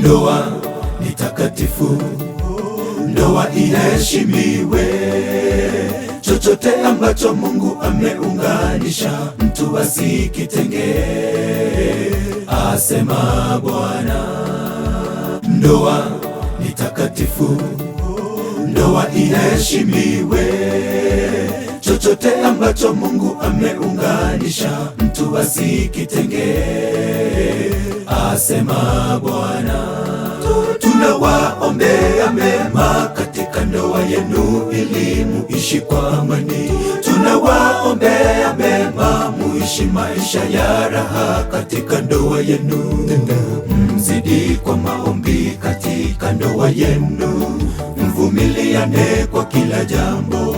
Ndoa ni takatifu, ndoa iheshimiwe. Chochote ambacho Mungu ameunganisha, mtu asikitenge, asema Bwana. Ndoa ni takatifu, ndoa iheshimiwe. Chochote ambacho Mungu ameunganisha, mtu asikitenge, asema Bwana. Tunawaombea mema katika ndoa yenu ili muishi kwa amani. Tunawaombea mema muishi maisha ya raha katika ndoa yenu. Mzidi kwa maombi katika ndoa yenu, mvumiliane kwa kila jambo.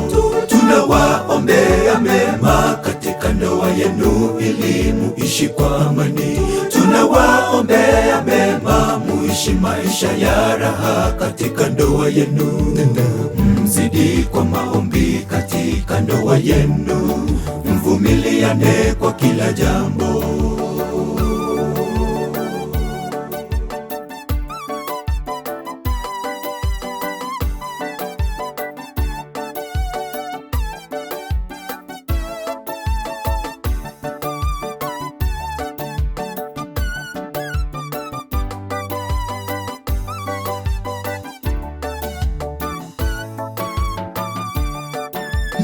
Tunawaombea mema katika ndoa yenu ili muishi kwa amani. Tunawaombea mema muishi maisha ya raha katika ndoa yenu. Mzidi kwa maombi katika ndoa yenu, mvumiliane kwa kila jambo.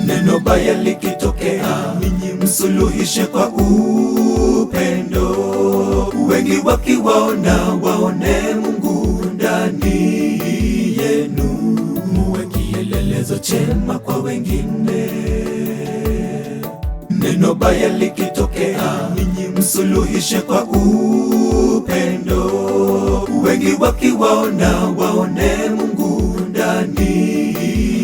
Neno baya likitokea, ninyi msuluhishe kwa upendo. Wengi wakiwaona waone Mungu ndani yenu, muwe kielelezo chema kwa wengine. Neno baya likitokea, ninyi msuluhishe kwa upendo. Wengi wakiwaona waone Mungu ndani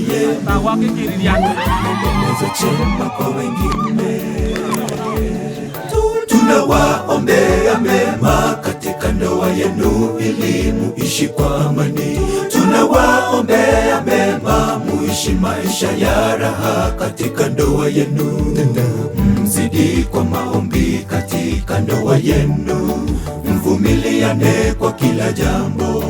yenu, kielelezo chema kwa wengine. Tunawaombea mema katika ndoa yenu ili muishi kwa amani. Tunawaombea mema muishi maisha ya raha katika ndoa yenu. Mzidi kwa maombi katika ndoa yenu, mvumiliane kwa kila jambo.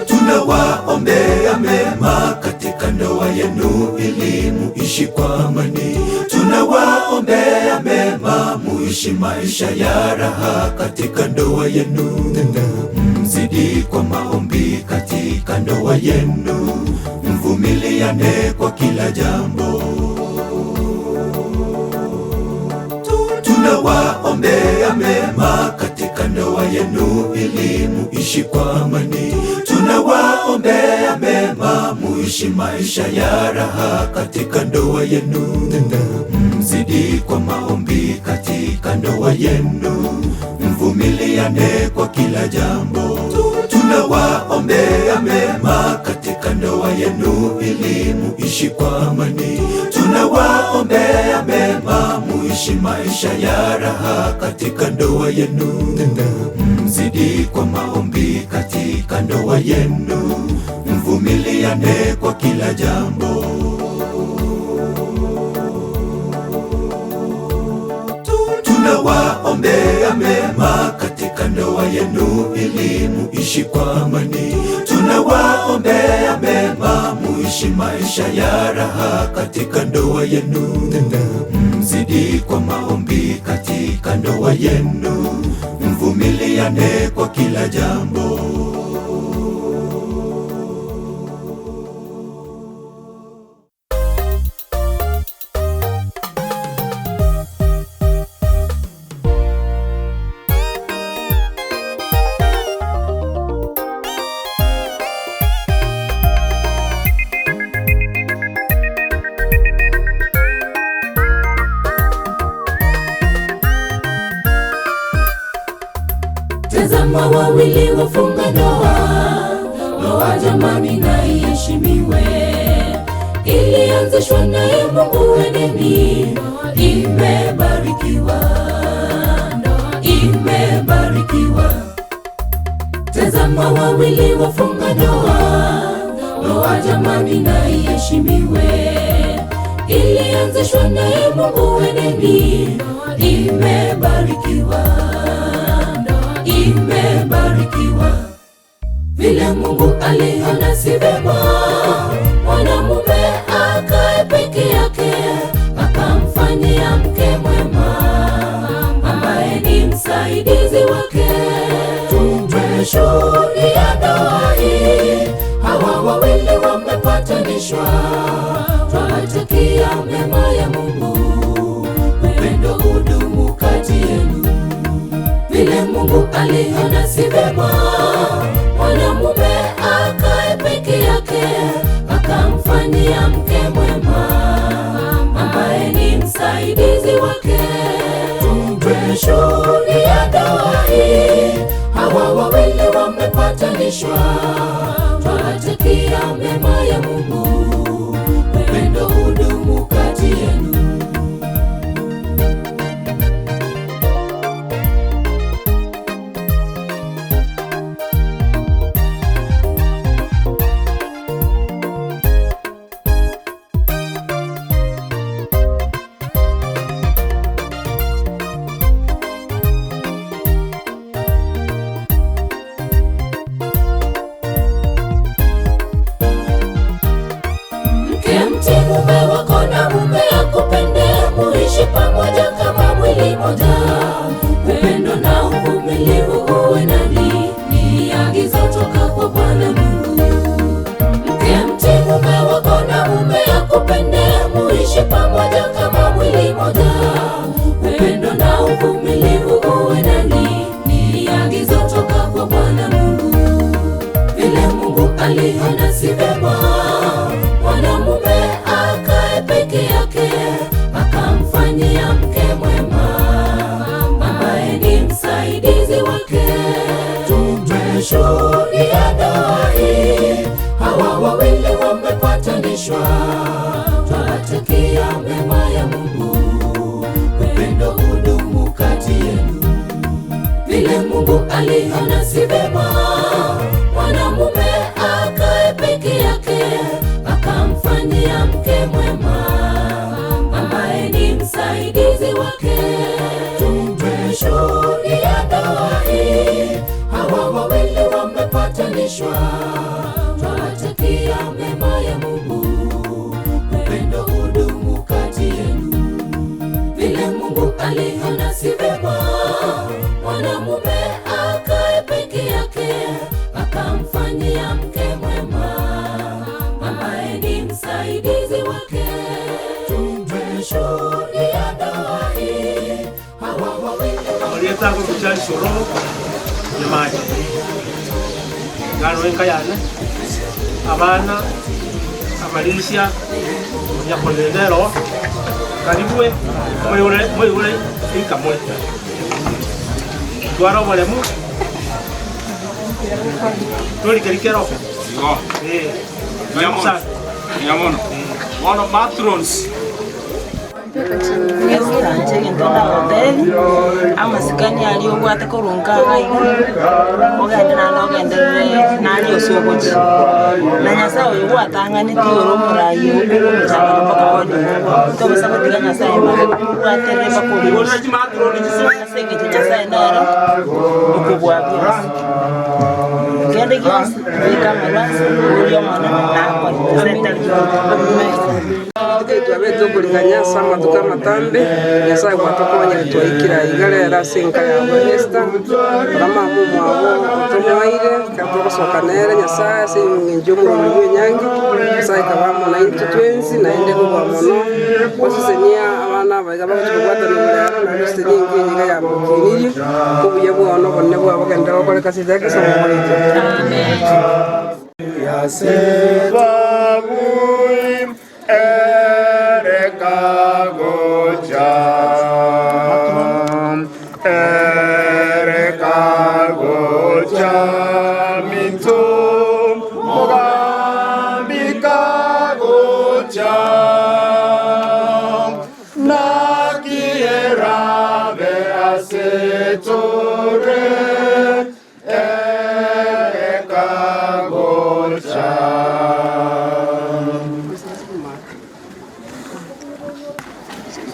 Tunawaombea mema katika ndoa yenu ili muishi kwa amani. Tunawaombea mema muishi maisha ya raha katika ndoa yenu. Mzidi kwa maombi katika ndoa yenu, mvumiliane kwa kila jambo. Tunawaombea mema katika ndoa yenu ili muishi kwa amani. Tunawaombea mema muishi maisha ya raha katika ndoa yenu. Mzidi kwa maombi katika ndoa yenu, mvumiliane kwa kila jambo. Tunawaombea mema katika ndoa yenu ili muishi kwa amani. Tunawaombea mema muishi maisha ya raha katika ndoa yenu. Mzidi kwa maombi katika ndoa yenu, mvumiliane kwa kila jambo. Tunawaombea mema katika ndoa yenu ili muishi kwa amani. Tunawaombea mema muishi maisha ya raha katika ndoa yenu. Mzidi kwa maombi katika ndoa yenu, mvumiliane kwa kila jambo. Tazama wawili wafunga ndoa, ndoa jamani na iheshimiwe. Ilianzishwa naye Mungu Edeni, imebarikiwa, imebarikiwa. Tazama wawili wafunga ndoa, ndoa jamani na iheshimiwe. Ilianzishwa naye Mungu Edeni, imebarikiwa, imebarikiwa. Vile Mungu aliona si vema mwanamume akae peke yake, akamfanyia mke mwema ambaye ni msaidizi wake. Tumeshuhudia ndoa hii, hawa wawili wamepatanishwa. Twawatakia mema ya Mungu, upendo udumu kati yenu. Vile Mungu aliona si vema mwanamume akae peke yake, akamfanyia mke mwema ambaye ni msaidizi wake. Tumeshuhudia ndoa hii, hawa wawili wamepatanishwa. Twawatakia mema ya Mungu, upendo udumu kati yenu. Mume wako na mume akupende, muishi pamoja kama mwili moja. Upendo na uvumilivu uwe nani, ni agizo toka kwa Bwana Mungu. Mke mtii mume wako na mume akupende, muishi pamoja kama mwili moja. Upendo na uvumilivu uwe nani, ni agizo toka kwa Bwana Mungu. Vile Mungu aliona si vema mwanamume akae peke yake, akamfanyia mke mwema ambaye ni msaidizi wake. Tumeshuhudia ndoa hii, hawa wawili wamepatanishwa. Twawatakia mema ya Mungu, upendo udumu kati yenu. Vile Mungu aliona si vema mwanamume akae peke yake, akamfanyia mke mwema ambaye ni msaidizi wake. Tumeshuhudia ndoa hii, hawa wawili wamepatanishwa. Twawatakia mema ya Mungu, upendo udumu kati yenu. Vile Mungu aliona si vema mwanamume akae peke yake, akamfanyia mke mwema ambaye ni msaidizi wake. Tumeshuhudia ndoa hii, hawa wawili Alieta kwa kuchali soro ya maji ngano enkayane abana amalisha ya kolendero karibwe mwe inkamwe twara walemu tuli kerikero Yamono. One of matrons. Amasikani aliyobwate kurungaga ogenda nogenderere nali osoboki na Nyasaye oyo bwatanganiti oromurayi okumusanga mpaka wodi tobasaba tiga Nyasaye bwatere bakuru nasenge Nyasaye ndara okubwabira gende gyose bikamalwasi uriyo mwana nakwa Tuabezokuliganya sama tukamatambe Nyasaye kwatokonya twaikira igalera sinka ya Esther kama mumu abo tumwaire katokosokanere Nyasaye singinjomu mwenyangi Nyasaye kabamo na into 20 naende kuba mono kosenia abana bagaba tukwata n'ibirara na bisteni nginga ya mukiriri kubuye bwono bonne bwabo kenda bakore kasi zake so murije amen ya sebabuim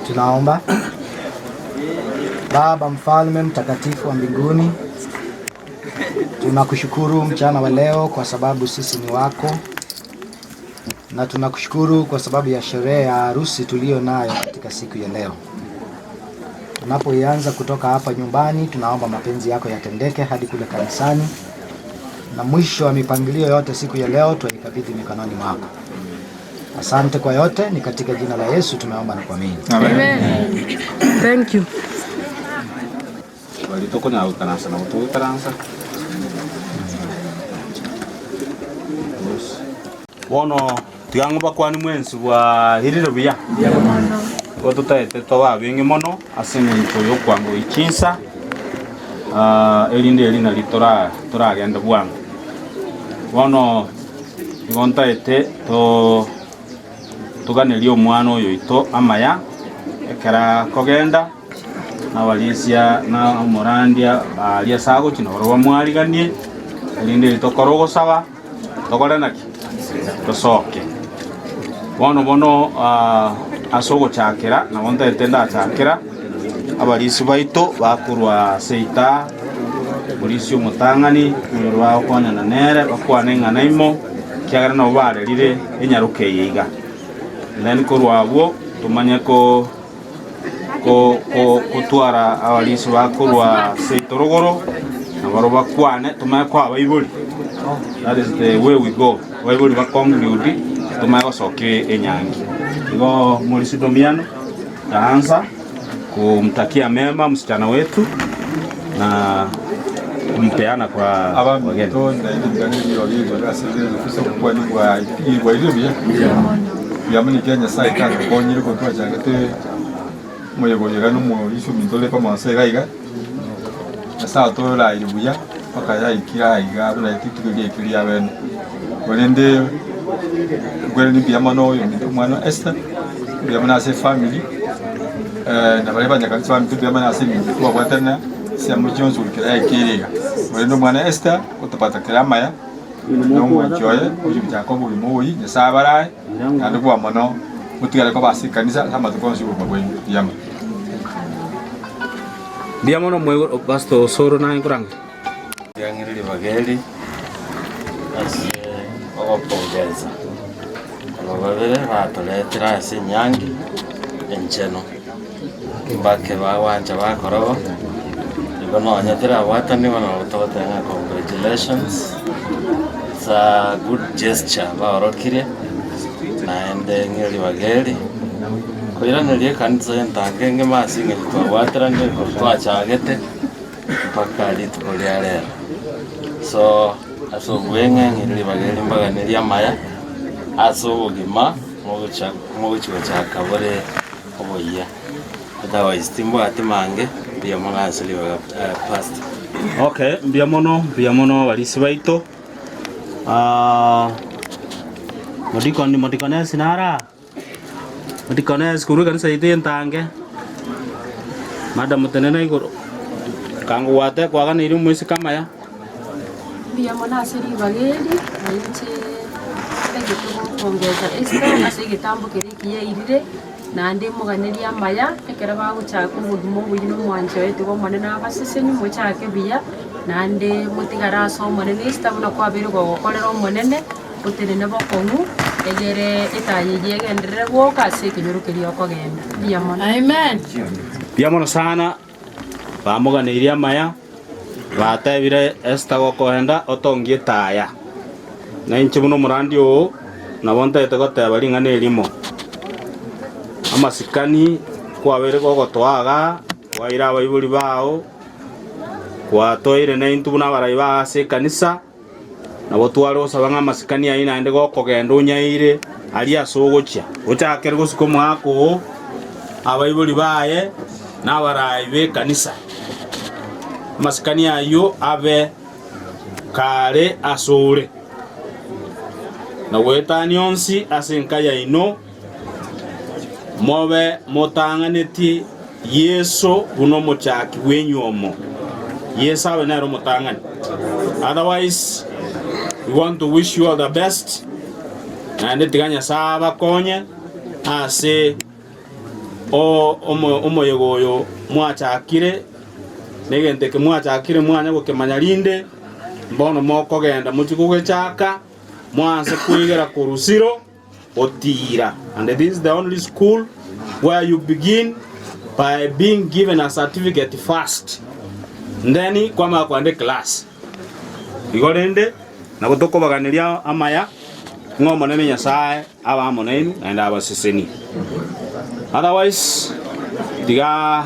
Tunaomba. Baba mfalme mtakatifu wa mbinguni, Tunakushukuru mchana wa leo kwa sababu sisi ni wako, na tunakushukuru kwa sababu ya sherehe ya harusi tulio nayo katika siku ya leo. Tunapoianza kutoka hapa nyumbani, tunaomba mapenzi yako yatendeke hadi kule kanisani, na mwisho wa mipangilio yote siku ya leo tuikabidhi mikononi mwako. Asante kwa yote, ni katika jina la Yesu tumeomba na kuamini. Amen. Thank you. Walitoko na utanasa na utanasa. Wono tigango bakwani mwensi wa hiriro biya. Otutaete towa bingi mono aseminto yo kwango ichinsa. Elinde elina litora agenda bwangu. Wono igontaete tuganeli omwana oyo ito amaya ekera kogenda na walisia na morandia alia sago chino roba mwaliganie elinde litokorogo saba tokore naki tosoke bono asogo chakera na bonta etenda chakera abalisi baito bakurwa seita polisi omutangani muro bawo konya na nere bakwane nganaimo kiagara no barerire enyaruke yiga then kurwabo tumanye ko kutwara abalisi bakurwa seitorogoro na baro bakwane tumaye kwa baibuli. That is the way we go. Baibuli bakongludi tumaye soke enyangi igo mulisi domiano taanza kumtakia mema msichana wetu na kumpeana kwa wageni. Yamani Kenya sai kana konyire ko twacha gate moyegonyega no mo isu mindole pa masega iga asa to la ibuya pakaya ikira iga bula titulie kiria ben golende golende biamano yo minto mwana Esther biamana se family na bale banya kan family biamana se minto kwa watana siamu jonzo kira ikiriga golende mwana Esther utapata kirama ya no joye ujimja ko buli moyi ya sabara kandi kwa mono mutigale ko basi kanisa sama tukonsi ko bwe yama Diamono mwe basto soro na ngurang yangirili bageli asi okopongeza ababere batoletera ase nyangi encheno mbake bawanja bakorobo igo nonyetera watani bana ototenga congratulations. It's a good gesture baorokire naende ngiri bageli kuira nili kanisa yentange ngemasinge twawatera ngo twachagete mpaka litukolyalera so aso bwenge ngiri bageli mbaga nili amaya aso bugima moguchwa chakabore oboya otherwise timbo atimange bia mona asili wa past. Okay, biamono walisi baito modikones nara modikones kuru kan saite entange madam tenena igoro kango wate kwa kan iri mwisi kama ya biamona asili bageli ayiche kongeza Esther asigitambo kirikiye irire nande muganeria maya ekera baguchaka ubugimo buyino mwanje wetu go mone na baseseni muchake biya nande mutigara so mone Esther buna kwabere go gokorera monene uterene bokongu egere etayiye gendere go kase kinyorukeria okogenda biamona. Amen. Biamono sana bamuganeria maya batebire Esther go koenda otongie taya na inche buno murandi o na bonta etagoteba ringana elimo amasikani kwabere gogotwaga waira abaibuli bao kwatoire na intu buna barayi base kanisa nabo tware osabanga amasikani aina ande gokogenda onyaire ali asogocha ochakere gusiko mwako abaibuli baye na barayi be kanisa amasikani ayo abe kare asore na wetani onsi asenkaya ino mobe motanganeti Yesu buno mochaki wenyuomo Yesu abe nero motangani. Otherwise we want to wish you all the best and tiganya saba konye ase omoyegoyo mwachakire negente ke mwachakire mwanya gukemanya linde bono mokogenda muchigugechaka mwanse kwigera kurusiro otira. And this is the only school where you begin by being given a certificate first, then kwama kwande class igorende na gutokobaganiria amaya ngomo nene Nyasaye aba monenu and aba seseni. Otherwise diga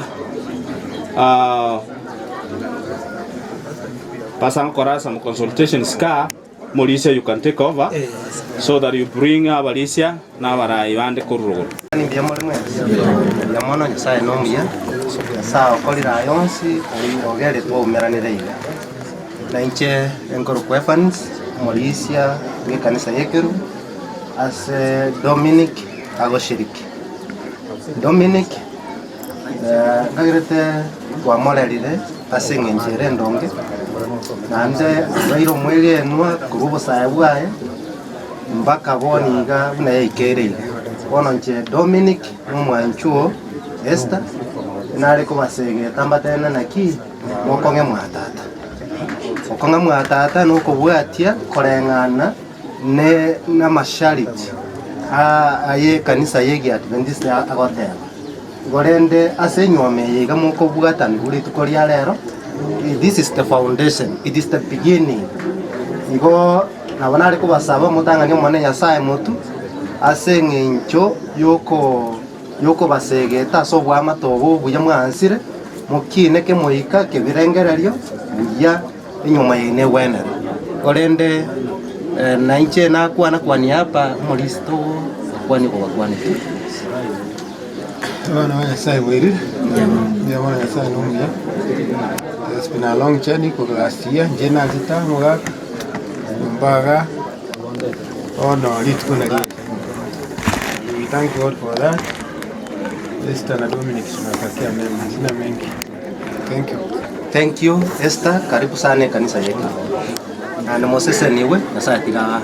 pasang kora some consultation ska Mauricia, you can take over so that you bring Mauricia na bara ibande kurugo. Ni biamore mwe. Biamono Nyasaye no muya. Sa okolira yonsi ogere to umeranire ile. Na inche enkoro kwefans Mauricia ni kanisa yekeru as Dominic agoshiriki. Dominic agirete kwa molerire asinge njere ndonge. Nande bairo mwege enwa kurubo saebwae mpaka boniga na ikere bono nche Dominic mwanchuo Esther nare ko basege tambatena naki mokonge mwatata okonge mwatata nuko bwatia korengana ne na mashariti aye kanisa yegi Adventist agotema gorende asenyome yiga moko bwatani buri tukoria lero. This is the foundation, it is the beginning. Igo nabona ariko basaba mutanganya mwana Nyasaye mutu asenge ncho yoko basegeta so bwa matobo buya mwansire mukine ke moika ke birengererio buya inyuma yene wenere gorende na inche na kwana kwani hapa muristo kwani kwa kwani Bwana wa Nyasaye wiri ya mwana Nyasaye no muya. It's been a long journey for last year. Jena zita muga mbaga no lit kuna lit. We thank God for that. Esther na Dominic tunatakia mema. Sina mengi. Thank you. Thank you Esther, karibu sana kanisa yetu. Na Moses niwe na sasa tiga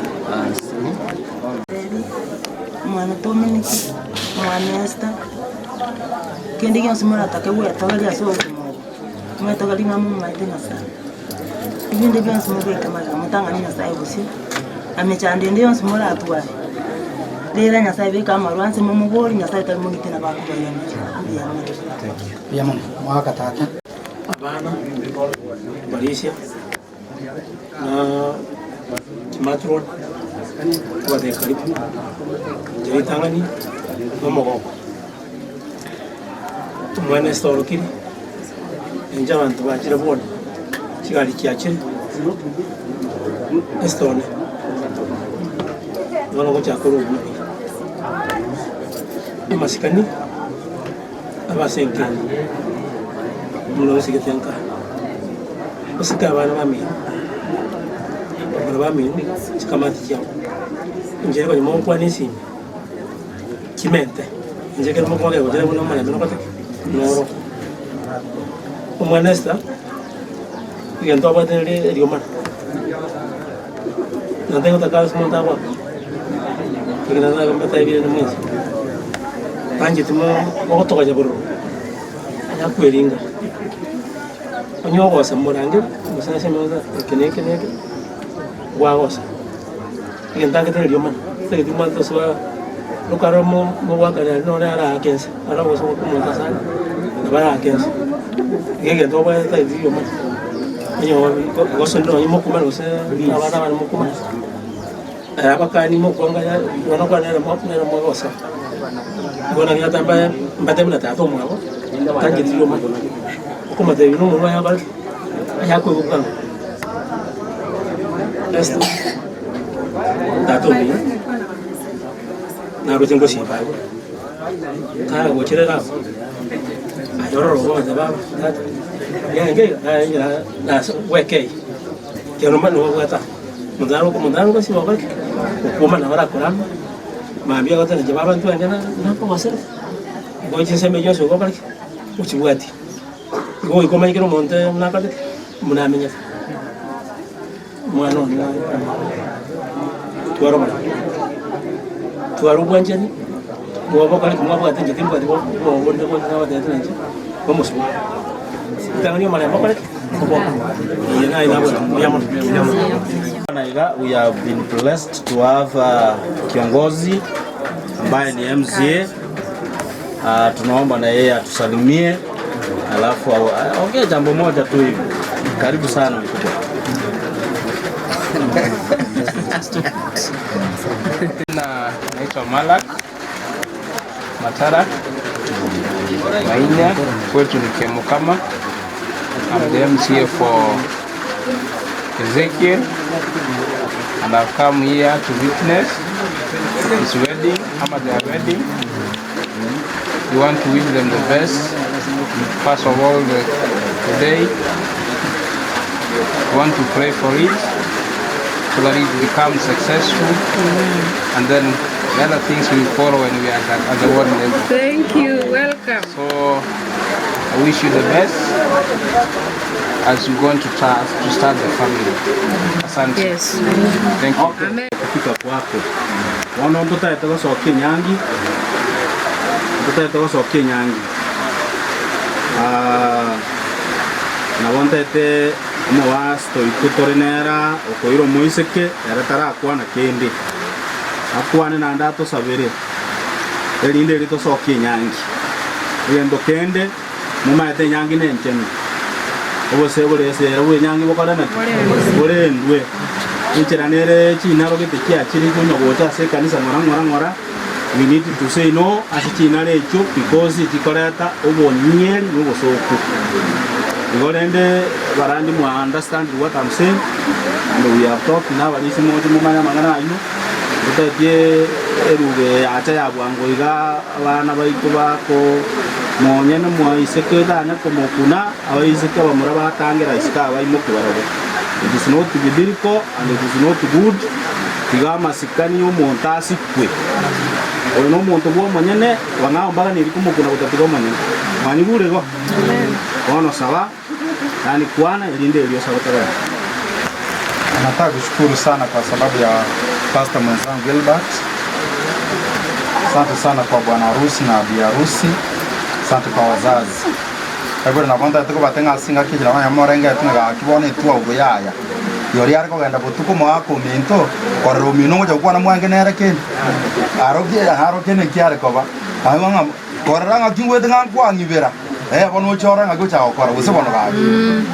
mwana Dominic mwana Esther kendi kyansi mwana takewe atagalia so tumetoka linga mumu maitenga sana ibinde byansi mubeka maga mutanga ni Nyasaye busi amechande ndio nsi mura atwa lera Nyasaye beka marwanse mumugori Nyasaye talimugitena bakubayana ya mama mwaka tata abana Mauricia na Matron kwa de karibu jeri tangani momogo tumwana storokiri enja abantu bakira bona kigali kyache estone wana ko cyakoro amasikani abasenke mulo sigetenka usika abana bami chikamati cyao njere ko mo kwa nisi kimente njeke mo kwa leo jere mo mwana no pata no Umanesta, yang tu apa tadi di rumah. Nanti kita kalau semua tahu, kita nanti akan bertanya dia namanya. Panjat tu mau tu aja baru. Aku beringa. Punya apa semua orang tu, misalnya semua kene, wah apa. Kita kita di rumah, kita di rumah tu semua. Lu kalau mau buat ada, nona ada agens, ada apa semua tu mau tasan, ada agens. Gege ndo ba ta video ma nyo go so ndo mo kuma no se abana mo kuma abaka ni mo konga ya wana kwa na mo go sa gona ya tamba mbate mna ta to mo abo tangi video ma kuma de no mo ya ba ya ko ko esto ta to mi na ro tingo si ba ka go chire ra Ayoro rogo de baba ya nge la weke que no mano wata mudaro ko si baba ko mana wala koram ma bia ko tane jababa tu ngana na ko wasere ko jinse me yo so ko barki uchi wati ko ko mai kero monte na ka muna menya mwana na tuaro banjani ko ba ka ko ma ba tanje timba ko wonde ko na wata tanje vamos tangan yo mala bakal We have been blessed to have kiongozi ambaye ni MCA. Tunaomba na yeye atusalimie, alafu ongea jambo moja tu hivi. Karibu sana mkubwa. Naitwa Malak Matara Maina, kwetu ni Kemukama. I'm the MCA for Ezekiel, and I've come here to witness his wedding, their wedding. We want to wish them the best. First of all, today, we want to pray for it so that it becomes successful, and then the other things will follow when we are at the world level. Thank you, welcome. So I wish you the best as you're going to start the family. Asante. Yes. Thank you. Amen. Kufika kwako. Wana mtoto atakaso Kenyangi. Mtoto atakaso Kenyangi. Na wantete mwasto ikutorinera okoiro moiseke yaratara akwana kende. Akwane na ndato sabere. Elinde lito so Kenyangi. Yendo kende muma ate nyangi nenchemi. Obo sebole ese rawe nyangi bokala na. Bole ndwe. Ichiranere chinaro gete kya chiri kunyo gota se kanisa ngora. We need to say no as chinare echo because itikoreta obo nyeri no bosoku. Igorende barandi mu understand what I'm saying, and we have talked now alisi moja mumanya mangana ayo. Utatie eruge acha ya bwango iga abana baito bako monyene mwa iseke dana como kuna abaiseke bamura batangira isika abaimo kubarabo. It is not biblical and it is not good. Tigama sikani yo montasi kwe. Ono monto bo monyene wana mbara ni rikumo kuna kutatiga monyene. Mani bure go. Ono sawa. Nani kuana ilinde iliyo sawa tayari. Nataka kushukuru sana kwa sababu ya pastor mwenzangu Gilbert. Asante sana kwa bwana harusi na bi harusi. Asante kwa wazazi. Kabla na kwenda tuko batenga singa kijana wa morenga tunga kibone tuwa ubuyaya. Yori ariko genda butuko mwako minto kwa romino moja kwa na mwange nere ken. Aroge ne kiare ko ba. Ayanga koranga kingwe dengan kwa ngibera. Bono chora nga gocha okora bose bono ba.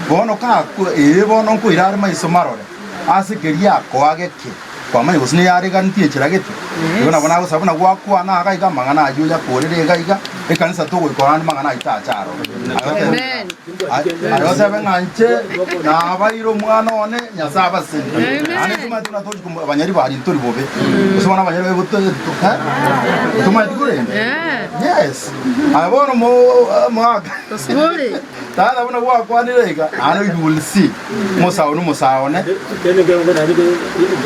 Bono ka bono ko irare mai somarore. Ase keria ko ageke. Kwa mani bosne yare gantie chiragete. Bona bona sabona gwa kwa na ga iga mangana ajuja korere ga iga. Ekanisa to ko korana mangana ita charo. Amen. Ayo sabe nganche na abairo mwana one nyasaba sindi. Ane tuma tuna toji ko banyari bari ntori bobe. Usona banyari boto ha? Tuma tikure. Yes. Abono mo Tosmole. Tala bona gwa kwa ni rega. Ano you will see. Musaone.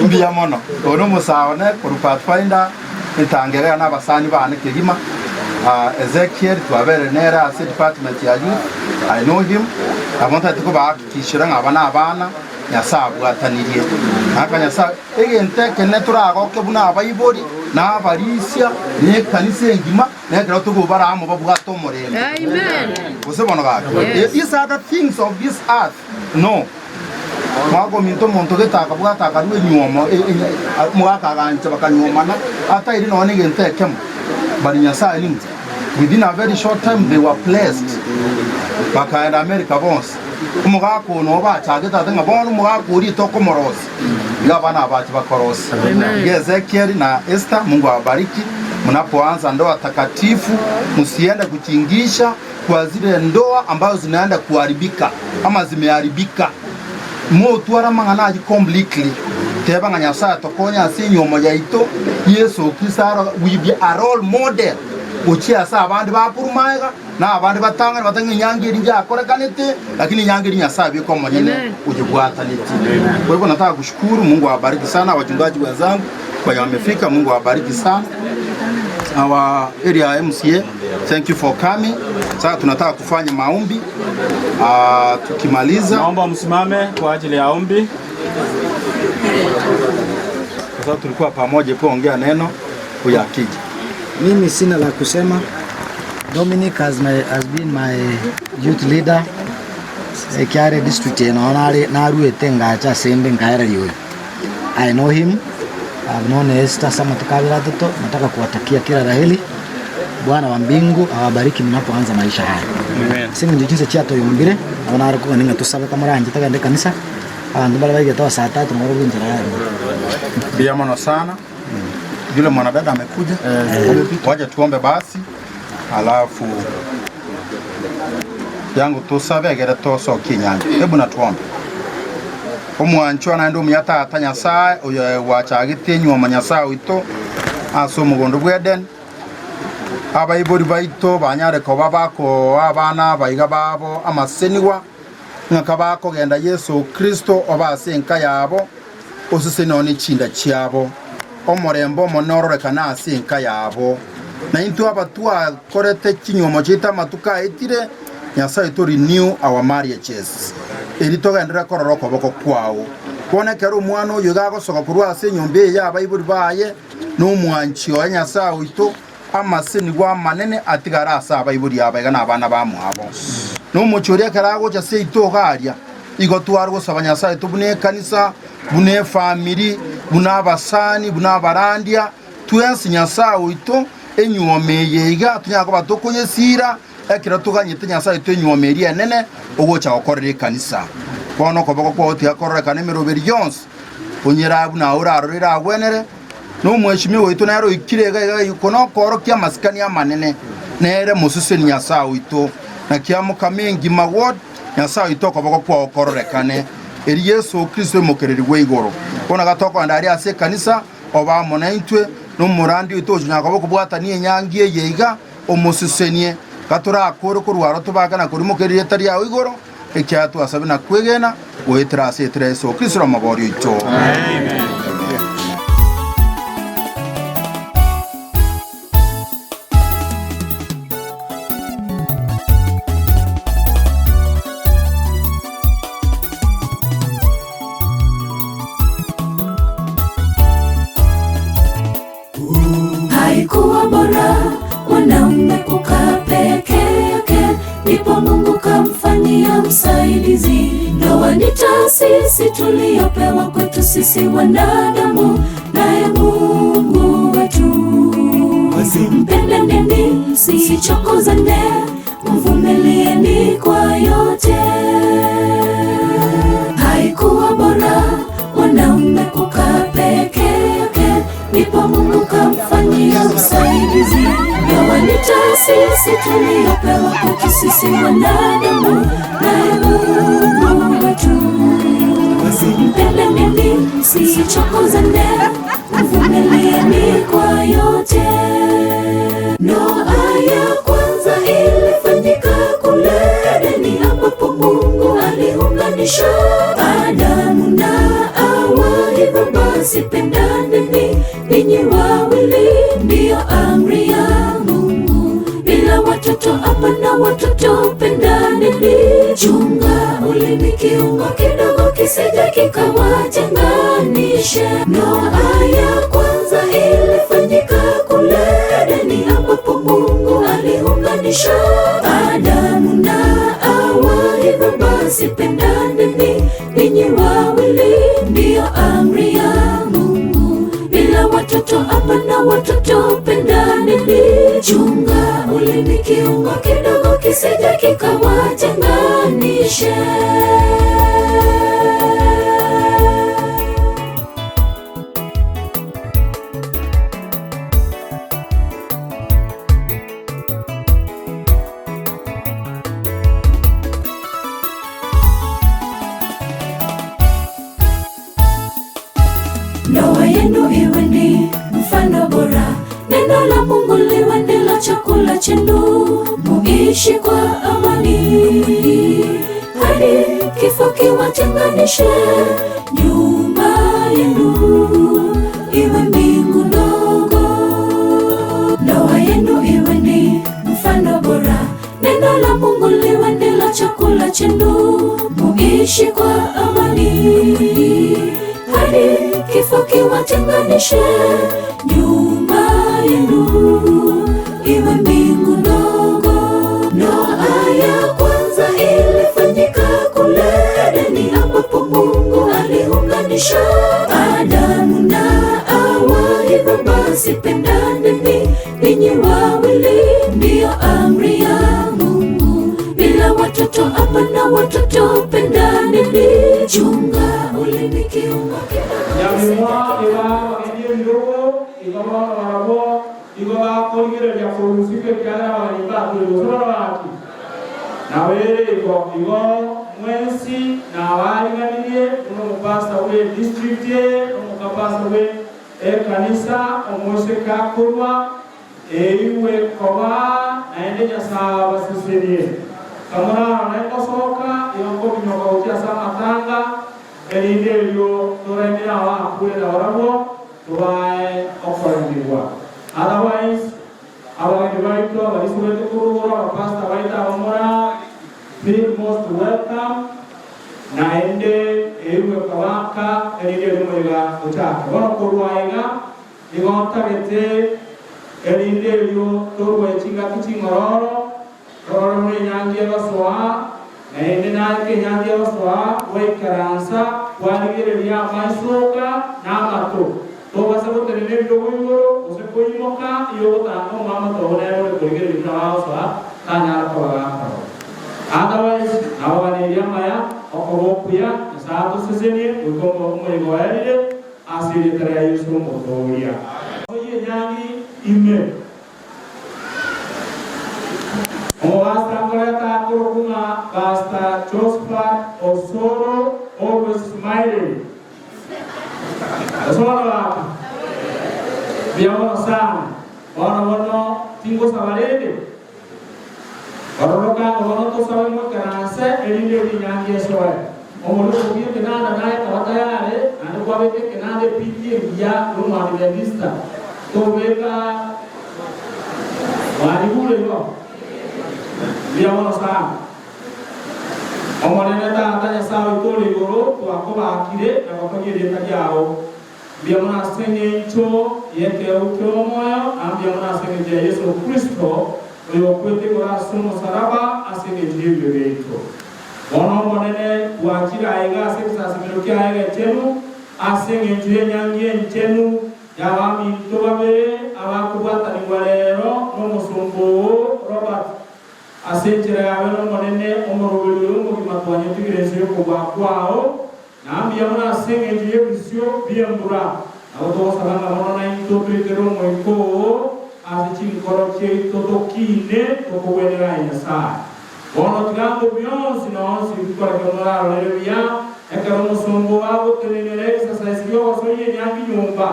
Mbia mono. Ono musaone ko Pathfinder itangere na basani bane kigima. Ezekiel twabere nera ase department ya youth. I know him. I wanted to go back kishira abana nyasabu atanirie. Aka nyasa egente kenetura agoke buna abayibori na abarisia ne kanise engima ne kero to go bara amo babuga to morele. Amen. Usebona ga. These are the things of this earth. No. Mwago minto monto getaka bugata karuwe nyoma mwaka gancha bakanyoma na ata iri no ngente kem bari nyasa ni within a very short time they were blessed bakaenda America bonse umugako no bachageta nga bono umugako uri to komorosi ngabana abati bakorosi Ezekiel na Esther Mungu awabariki mnapoanza ndoa takatifu msiende kuchingisha kwa zile ndoa ambazo zinaenda kuharibika ama zimeharibika motwara mangana aji completely teba nga Nyasaye tokonya asinyomo yaito Yesu Kristo we be a role model uchia sa abandi bapurumaiga na abandi batanga nyangiri nja akorekanete lakini nyangiri Nyasaye biko monyene ujibwataniti. Kwa hivyo nataka kushukuru Mungu awabariki sana wachungaji wenzangu kwa wamefika. Mungu awabariki sana. Our area MCA, thank you for coming. Sasa tunataka kufanya maombi. Tukimaliza naomba msimame kwa ajili ya ombi. Sasa tulikuwa pamoja kuongea neno huyu akija. Mimi sina la kusema. Dominic has been my youth leader Kiare district na ruete ngacha sembe ngaira liwe. I know him. I've known Esther Samatukabira Toto. Nataka kuwatakia kila laheri. Bwana wa mbingu awabariki mnapoanza maisha haya. Amen. Singi njinse chiato yumbire abana ariko ninga tusabe kamuranje tagaende kanisa. Abantu bali bageta saa 3 ngoro binjira yao. Bia mono sana. Yule mwanadada amekuja. Waje tuombe basi. Alafu yangu tusabe agera toso kinyanja. Hebu na tuombe. Omwancho na ndo myata atanya saa oyo wachagitenyu omanyasa wito aso mugondo bweden. Abayibori baito banyare ko babako abana bayiga babo amaseniwa nkabako genda Yesu Kristo obasenka yabo osise none chinda cyabo omorembo monororeka asenka yabo na into abatwa korete kinyomo chita matuka etire Nyasaye to renew our marriages erito gendera kororoko boko kwao kone kero mwana oyo gagosoka kurwa ase nyombe ya abayibori baye no mwanchi wa Nyasaye wito amaseni gwa manene atigara asaba iburi abaga nabana bamwabo no muchoria karago cha seito garia igotwarwo sabanyasa tubune kanisa bune family buna basani buna barandia tuyansi nyasa wito enyuomeye iga tunyako batoko yesira ekira tuganyite nyasa ito enyuomeria nene ogocha okorere kanisa kono koboko kwa oti akorere kanemero berions onyera buna urarorera agwenere no mweshimi wito naro ikirega yukono koro kya maskani ya manene nere mususe Nyasaye wito na kya mukamengi magod Nyasaye wito koboko kwa okororekane eri Yesu Kristo mokereri weigoro kona gatoko ndari ase kanisa oba monaitwe no murandi wito nyakoboko bwatani nyangiye yeiga omususenie katura akoro kurwaro tubagana kuri mokereri etari ya weigoro ekyatu asabe na kwegena wetira ase Yesu Kristo mabori ito amen. Haikuwa bora mwanaume kukaa peke yake, ndipo Mungu kamfanyia msaidizi. Ndoa ni taasisi tuliyopewa kwetu sisi wanadamu, naye Mungu wetu. Mpendeni, msichokozane, mvumilieni kwa yote. Haikuwa bora mwanaume kukaa peke yake, ndipo Mungu kamfanyia msaidizi. Ndoa ni taasisi tuliyopewa kwetu sisi wanadamu, naye Mungu wetu. Mpendeni, msichokozane, mvumilieni kwa yote. Ndoa ya kwanza ilifanyika kule Edeni, ambapo Mungu aliunganisha Adamu na Hawa. Hivyo basi pendaneni ninyi wawili, ndiyo amri ya Mungu. Bila watoto hapana watoto, pendaneni. Chunga ulimi, kiungo kidogo kisije kikawatenganishe. Ndoa ya kwanza ilifanyika kule Edeni, ambapo Mungu aliunganisha Adamu na Hawa. Hivyo basi pendaneni ninyi wawili, ndiyo amri ya Mungu. Bila watoto hapana watoto, pendaneni. Chunga ulimi, kiungo kidogo kisije kikawatenganishe. Ndoa yenu iwe ni mfano bora, neno la Mungu liwe ndilo chakula chenu. Muishi kwa amani hadi kifo kiwatenganishe. Nyumba yenu iwe mbingu ndogo. Ndoa yenu iwe ni mfano bora, neno la Mungu liwe ndilo chakula chenu. Muishi kwa amani hadi kifo kiwatenganishe. Nyumba yenu iwe mbingu ndogo. Ndoa ya kwanza ilifanyika kule wawili ndiyo amri ya Mungu, bila watoto hapana watoto, pendaneni. Chunga ulimi kiungo Nyamimwa iwa wakendie ndogo, igoma warabo, igoma kongire ya kurusike kana waliba kulosora waki. Na wele igo mwensi na wali nganiye, mupasta we district ye, mukapasta we kanisa omoseka kurwa iwe koba naende nyasa basisiriye. Kamara naiko soka yongo binyoka utia sama tanga elinde yo torendira wa kule na warabo tuwae okorendirwa. Otherwise our individual barisubete kurura pastor baita omora feel most welcome naende ewe kawaka elinde lumuriga utaka bono kurwaiga igontabete elinde yo torwe chinga kichingororo roro muri nyangi y'abaswa naende nake nyangi y'abaswa weikaransa waligereria maisuka n'amato tobasa guterene byogoyoro usikoyimoka iyo gutanga mama tobonero kugereria abaswa tanyara kwagaka. Otherwise nabaneria maya okobokuya sato sesenie ukombo umurimo warire asiretera Yesu mutoria oye nyangi ime Owastrangoleta kurukuma Pastor Josephat Osoro, always smiling. Osoro wako. Biamono sana. Wono tingo sabarede. Waroloka wono to sawe mo kanase elinde linyangi esoe. Omolo kubiye kenana nae kawatayare, ande kwa beke kenande piti ya ruma de vista. To beka wali bule yo. Biamono sana. Omonene tata sawe tole goro to akoba akire na bakonyere tajao. Biamono asenge cho yeke ukyo moyo, ambiamono asenge Yesu Kristo. Oyo kwete gora sumo saraba asenge jiwe beito. Ono monene kuachira aiga seksa similokia aiga chenu asenge jiwe nyangie chenu yawami tobabe abakubata ni walero no musumbu Robert asenjera yawe no monene omorobelo ngo kimatwanye tigirese yo kuba kwao nambi yamuna asenge jiwe bisyo biembura abo sabanga monona into petero moiko azichi koroche totokine tokwenera inasa. Bono tigambo bionsi nonsi bikora kemora lebiya ekero musumbu wabo tenenere sasa isiyo wasoye nyangi nyumba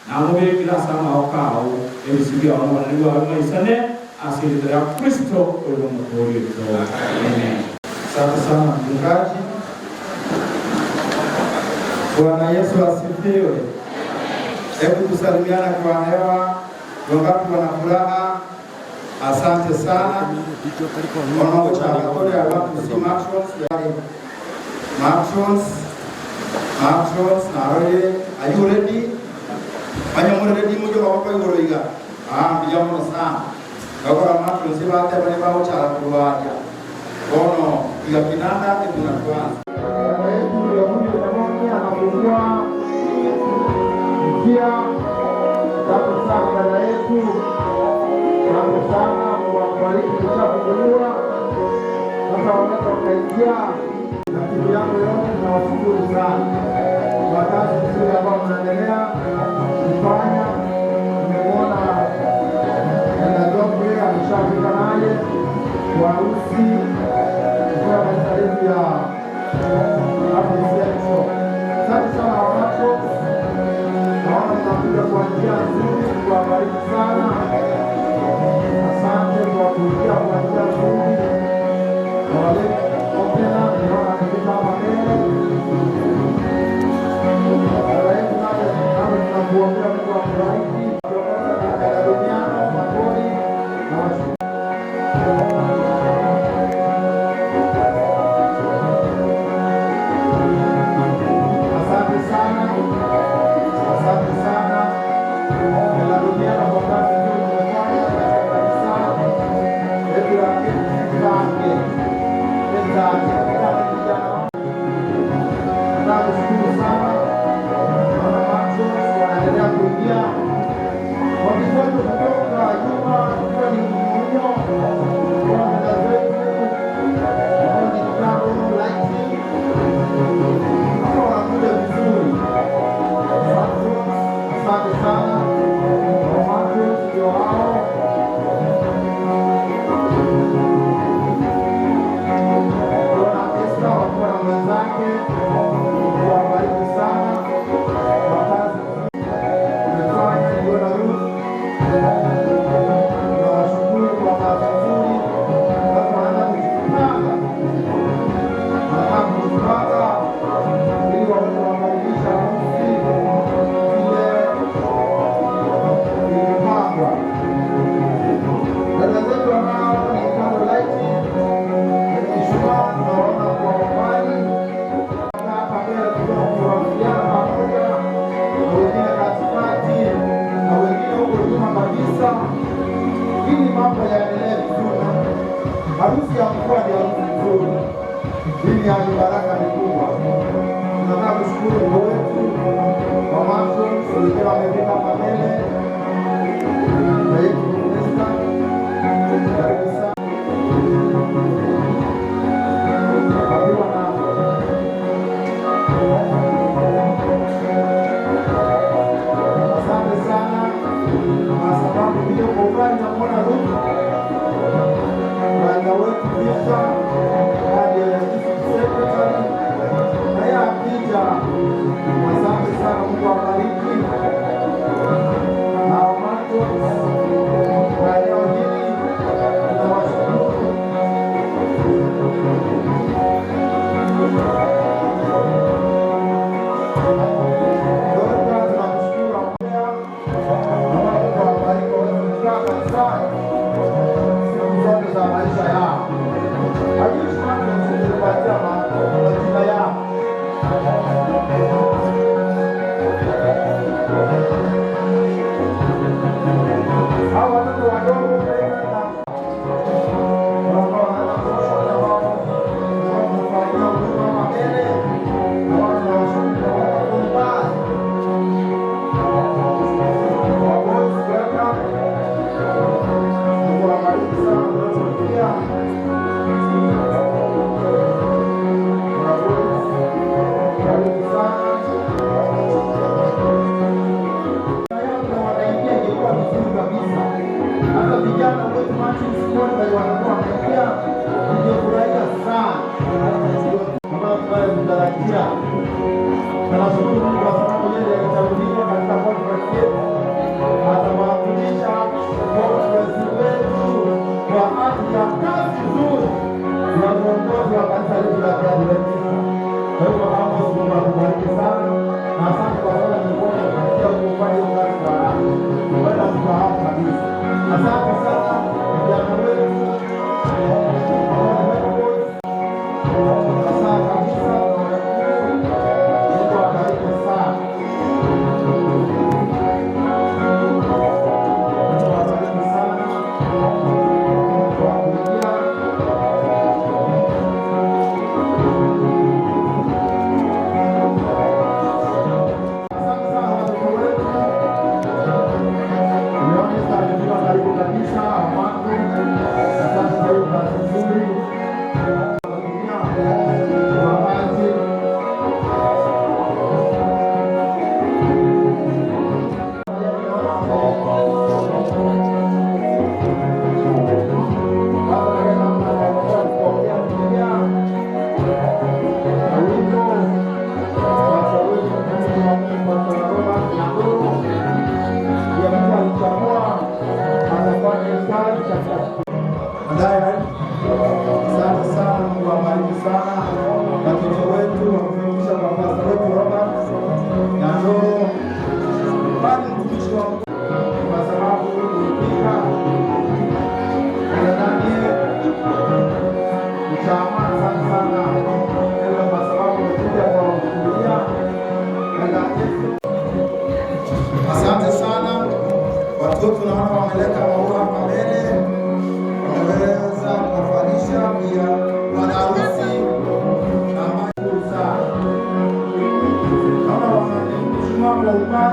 na mubere kila sama okao ebisibiya wano niwa maisane asiritera Kristo oyo mutori to. Amen. Asante sana mchungaji. Bwana Yesu asifiwe. Hebu tusalimiana kwa hewa wakati wana furaha. Asante sana. Wanaocha akakole abantu si matrons na wale are you ready? Anyamore ready mujo wako igoroiga. Bijamono sana. Wakora matrons ibate bale baocha kubaja. Bono iga kinanda tunatuanza. Njia tapo sana dada yetu. Asante sana kuwabariki kushafunguliwa. Sasa wanaweza wakaingia na timu yangu yote, tunawashukuru sana kwa kazi nzuri ambayo mnaendelea kufanya. Nimemwona Ndogo ameshafika naye kwa harusi kwa maandalizi ya hapo sasa. Asante sana wako. Naona mnakuja kwa njia nzuri, kuwabariki sana. Asante kwa kuja kwa njia nzuri. Na wale opena naona nikita maneno. Wale tunakuombea Mungu akubariki. Asante sana. Asante sana. La dunia na mambo yaendelee vizuri. Harusi ya mkoa ni harusi nzuri. Hili ya baraka ni kubwa. Tunataka kushukuru ndugu wetu Mamaku Suluhu amefika hapa mbele. Naibu Mkesta. Karibu sana. Asante sana kwa sababu hiyo kuungana na mwana Ruth na wetu Bisa hadi secretary na ya akija. Asante sana, Mungu awabariki na watu wa eneo hili tunawashukuru. Asante sana watoto, naona wameleta maua hapa mbele, wameweza kuwafanyisha pia bwana harusi ambaye naona wanamshuma kwa upande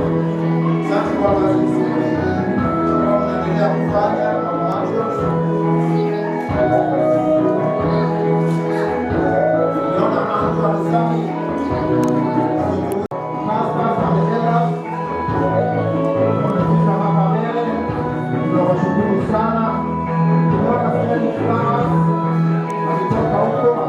Asante kwa kazi nzuri ambao unaendelea kufanya kwa mawazo. Naona mambo ya usafi. Sasa amesema wamefika hapa mbele. Tunawashukuru sana. Tunaona sehemu fulani wakitoka huko.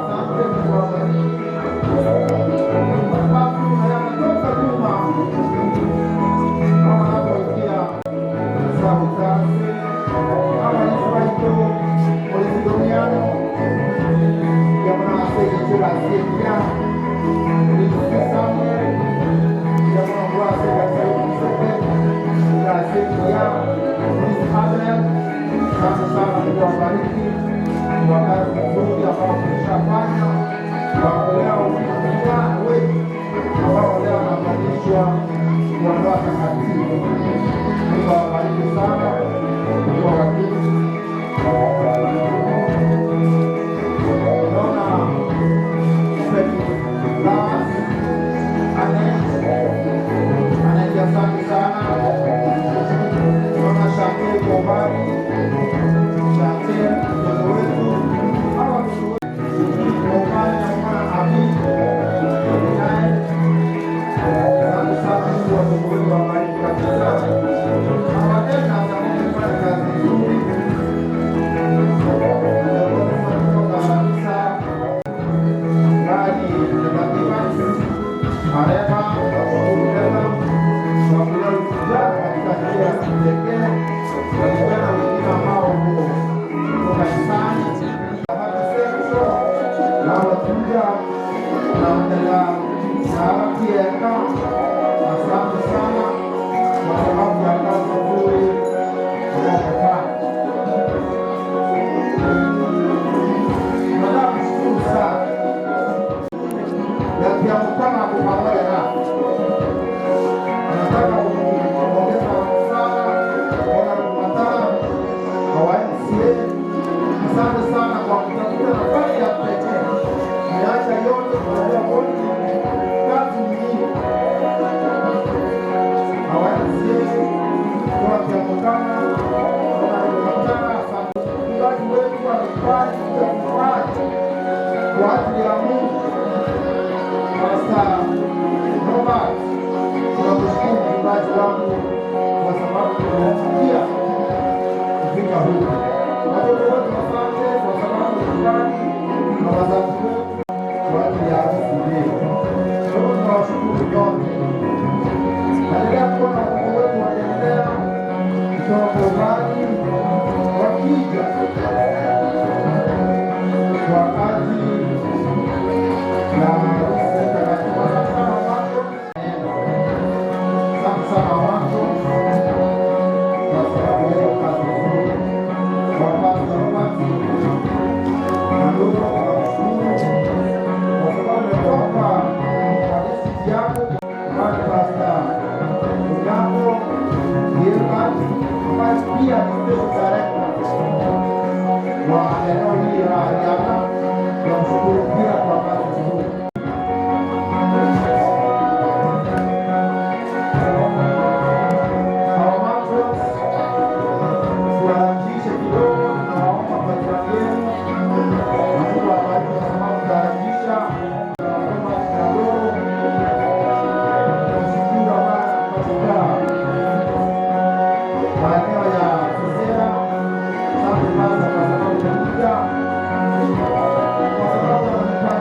Asante kwa wabariki. Kwa sababu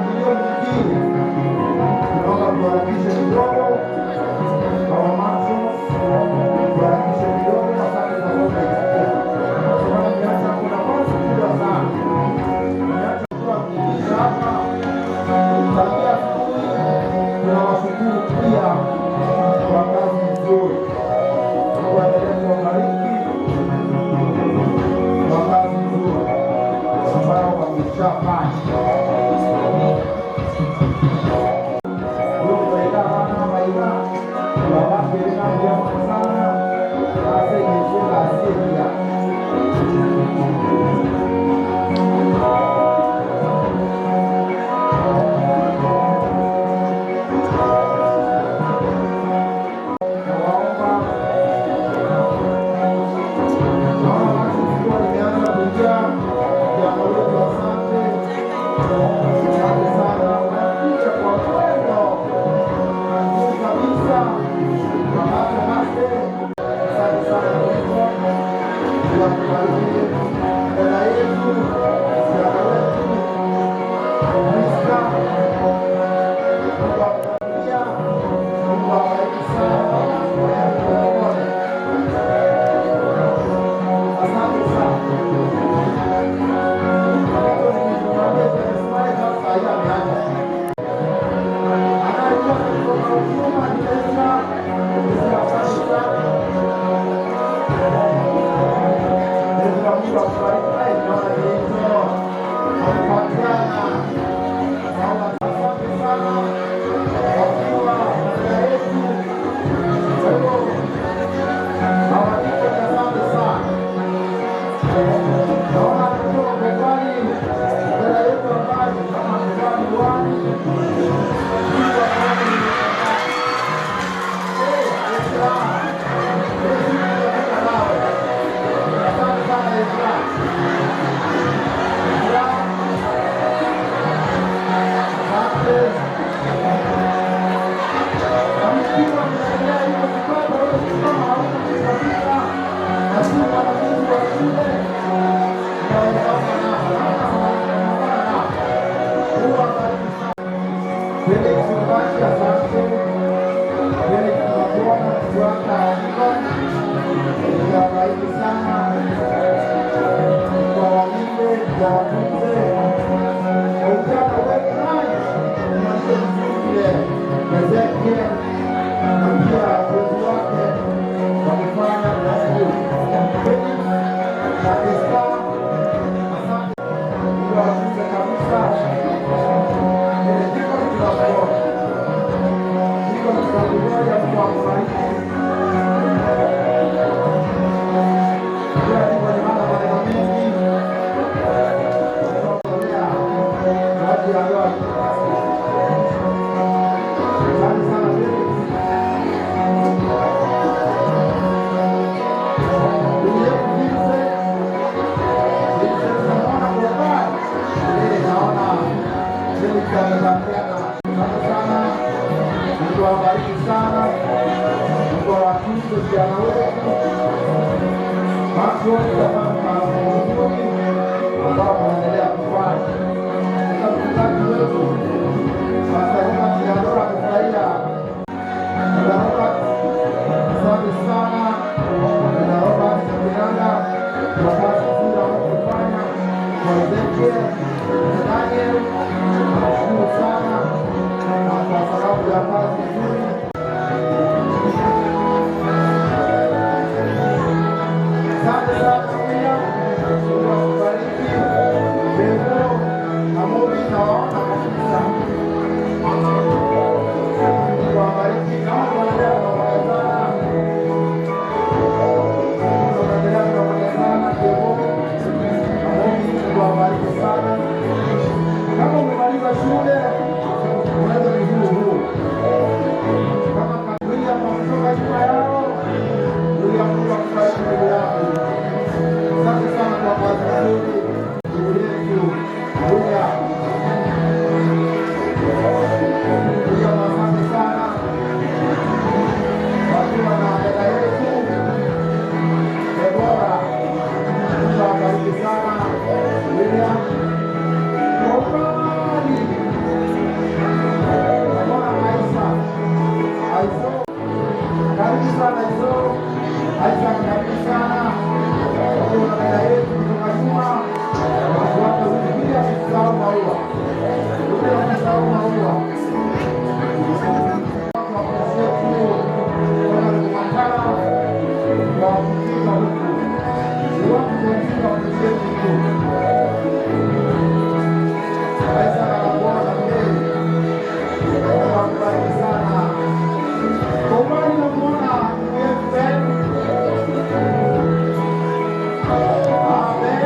Amen.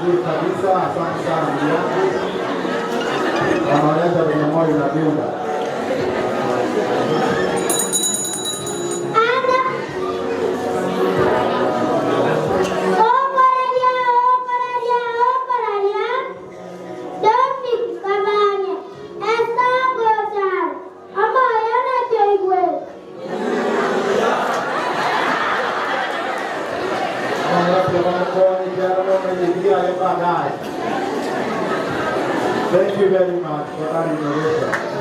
vizuri kabisa. Asante sana ndugu yangu, wanaonyesha venye moyo inadunda. Thank you very much for that innovation.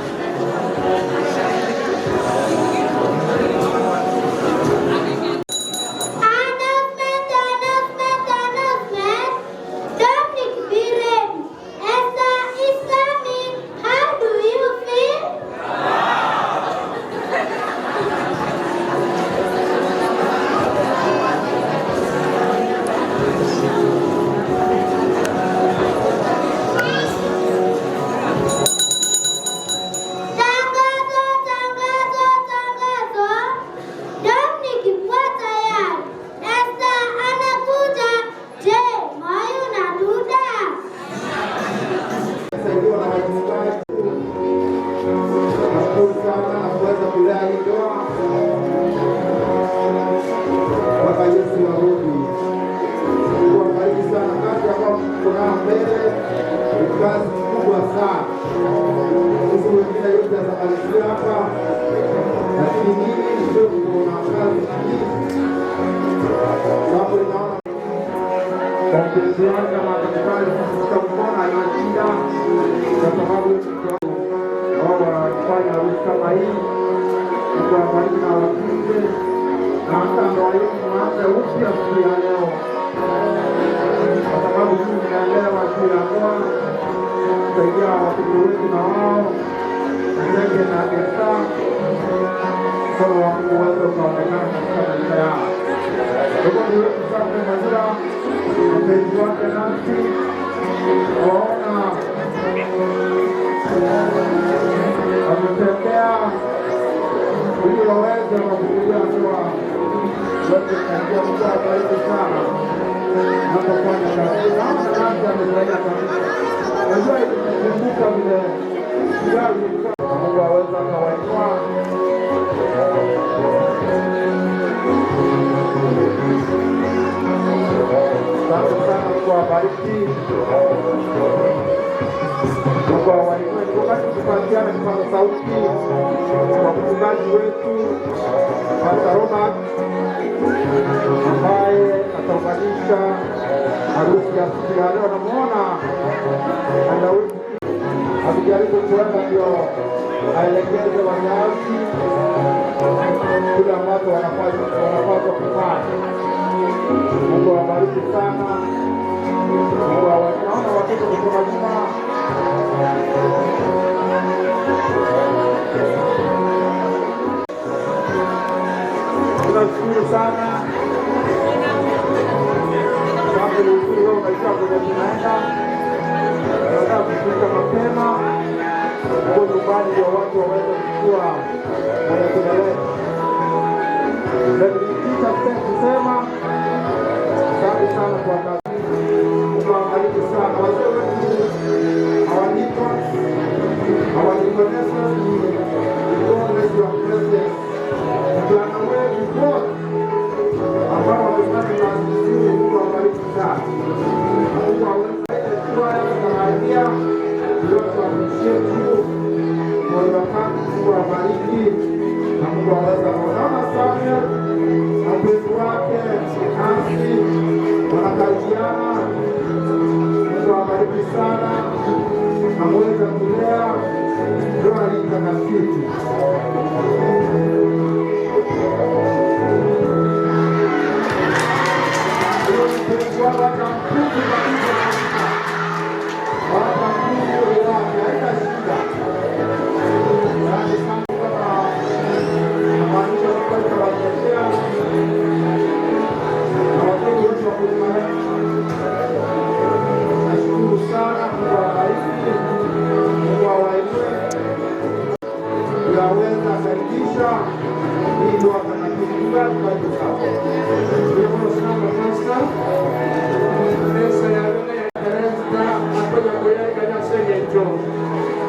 kanya sengenjo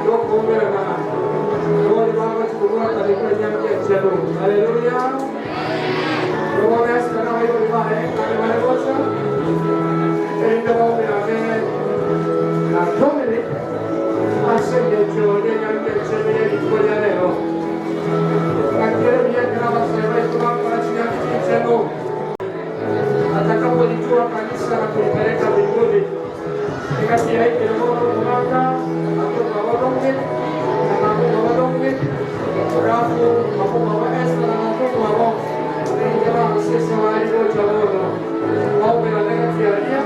no kumera na Lord baba chukua katika nyanja ya chelo haleluya Lord es kana hiyo ni mahe kana marekosa ndio mwana na Dominic asengenjo nyanja ya chelo ya ikoja leo akira ya kana sema kwa kwa chelo atakapolijua kanisa na kulipeleka mbinguni kati ya hiki ndio tunataka hapo wadonge na hapo wadonge rafu hapo waesa na hapo wao ndio sisi walio chagua wao wanataka kialia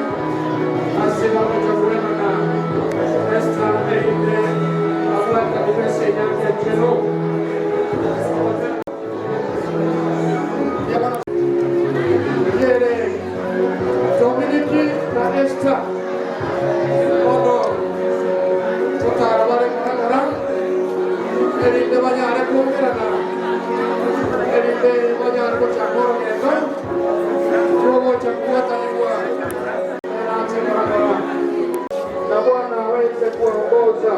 asema kuchagua na esta ile hapo katika sehemu ya chelo Dominiki na Esther Odo Kota Bale Kanara Erinde Banyare Kumera Erinde Banyare Kuchakoro Neva Robo Chakua Taniwa Nati Kanara na Bwana aweze kuongoza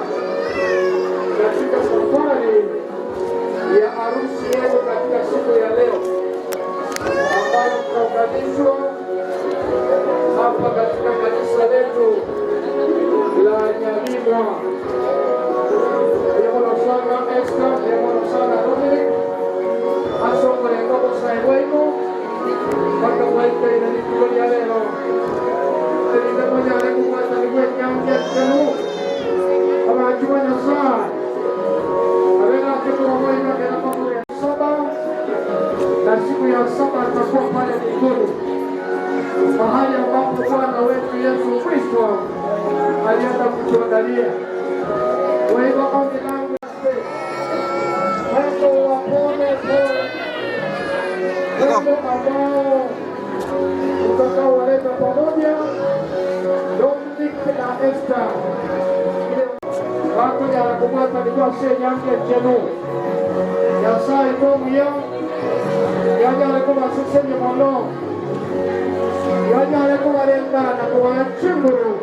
katika safari ya harusi yetu katika siku ya leo ambayo tunaunganishwa hapa katika kanisa letu la Nyabibwa. Yamano sana Esther, yamano sana Dominic, aso mwenye kwa saiwemo, mpaka mwaike inanikulia leo. Nilinde mwenye alikuwa nilikuwa nyamkia chenu, kama ajua nyasa. Awena kitu wa mwenye kena pamoja ya saba, na siku ya saba tutakuwa pale mbinguni. Mahali ambapo Bwana wetu Yesu Kristo alienda kutuandalia. Kwa hivyo ombi langu mwendo wa pole pole, mwendo ambao utakaowaleta pamoja Dominic na Esther. Watu ya kumwata nikuwa senyange jenu ya saa itomu yao yaja alikuwa sisi mwono Yanya leko warenda na kwa chimuru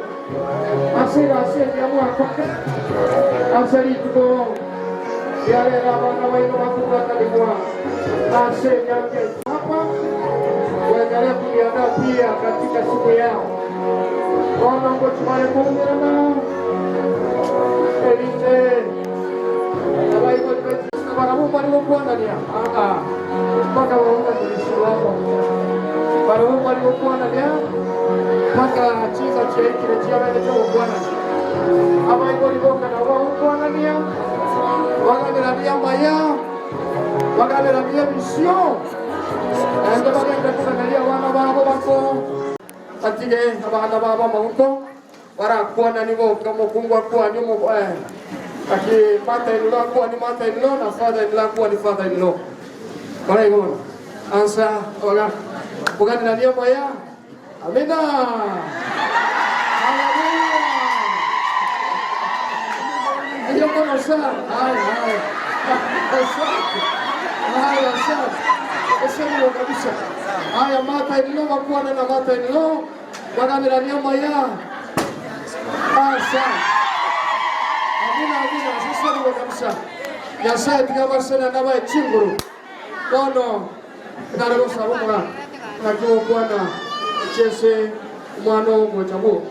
asira asira mwaka asali tuko yale rabana waino wakuka kalikuwa asenya hapa waendelea kujiandaa pia katika siku yao wana ngochumale kuungana elinde na waivo kwa baramu kwa ndani mpaka waunga tulisiwako para Mungu alikuwa ndani mpaka chiza kile chia wale cha Bwana hapa iko liboka na wao Bwana nia wakaangalia maya wakaangalia mission ndio wakaenda kuangalia wana wao wako atige abana baba mauko para kuona nivo kama kungwa kwa ni mo aki mata ilo kwa ni mata ilo na father ilo kwa ni father ilo para hiyo ansa wala bukan na niyo maya. Amina. Haleluya. Iyo ko na sa. Ay. Asa mo kabisa. Ay mata ilo makuha na mata ilo. Magamira niyo maya. Asa. Amina. Sasa mo kabisa. Ya sa tigaba sana na ba chinguru. Kono. Ndarego sabu mga Najua Bwana chese mwano mwachabu.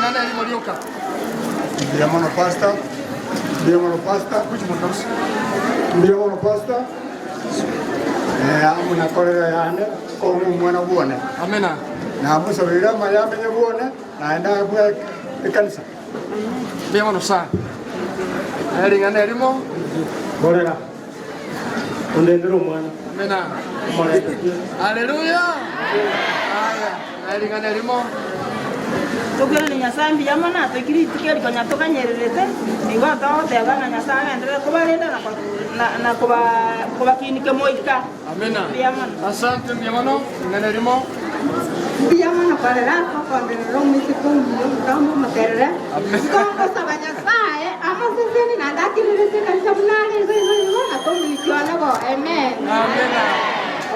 Nana ni molioka. Ndio mwana pasta, kuchi mwanamsi. Ndio mwana pasta. Amu na korera yane ko mwana buone. Amena. Na amu sabira maya menye buone na enda kwa kanisa. Ndio mwana sana. Ngana elimo. Korera. Ndendero mwana. Amena. Haleluya. Haya, ngana elimo. Tukira ni nyasambi yamana tukiri tukiri kwa nyatoka nyererete ingo to te bana nyasanga ndere ko balenda na ko bakinike moika. Amena. Asante mwana ngana elimo. Yamana para la kwa ndero mitikongi kama makerere. Kongo sabanya sae ama sisi na ndaki lelete kanisa bunani hizo na komilikiona bo. Amen. Amena.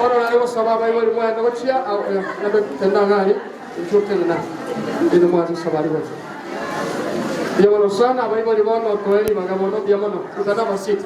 Ora leo sababu hiyo mwana ngochia au na tenda ngani. Chote na ino mwati sabari wote biamono sana abaimo libono kweli magamono biamono tutana masiti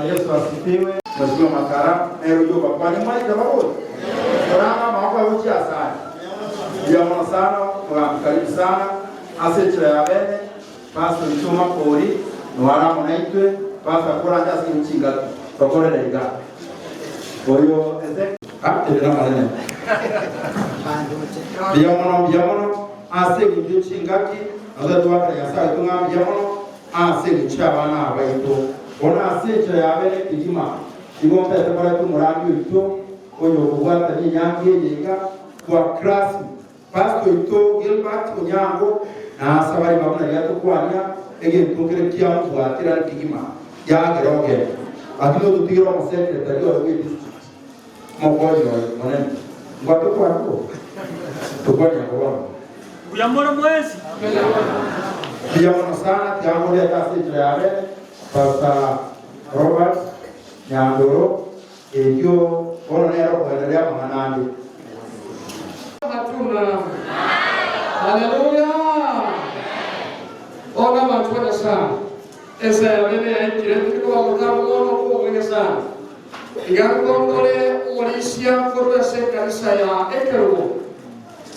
Yesu asifiwe. Mheshimiwa Makara, nero yoba kwa nyuma ya babo. Rama mwa uchi asante. Biamono sana, karibu sana. Asecho ya bene, pastor Chuma Pori, nwara munaitwe, pastor Kuranja Sinchinga, tokore leiga. Oyo eze tena malene. Biamono ase guchingaki, azatwa ya sa tunga biamono ase guchabana abaito. Ona asecho ya bene kidima. Igombe tabara tu murambi ito, oyo kubwata ni nyange yenga kwa class. Pastor ito Gilbert Onyango na sabari babuna yato kwanya ege tokere kia mtu atira kigima ya geroge atilo tutiro mo secretary wa we district mo boyo monen ngwato kwa ko to kwa kwa Uyamona mwezi Uyamona sana tiamo ya kasi yabe Pastor Robert Nyandoro ejo ona nero kwa ndio manani Haleluya. Ona matwana sana. Esa yabene aikire tukwa mutabu ono ko ngene sana. Ingangondole Malaysia kurwese kanisa ya ekero.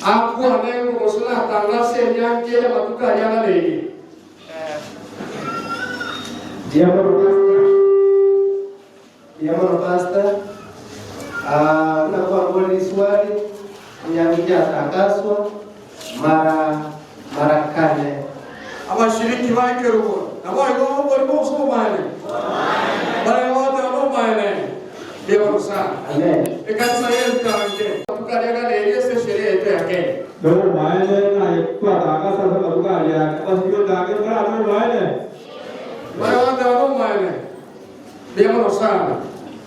Aku anengo mosula tangase nyange ya matuka yana legi. Diamono pastor. Na kwa ngoni swali nyamija takaswa mara kane abashiriki ba Ekerubo nabo bari bose bamane bari wote bamane Dewa sana. Ikanisa yetu kange. Tukaliaga ile sherehe yetu yake. Ndio maana na kwa daga sasa tukalia kwa hiyo daga kwa maana. Bari wote bamane. Dewa sana.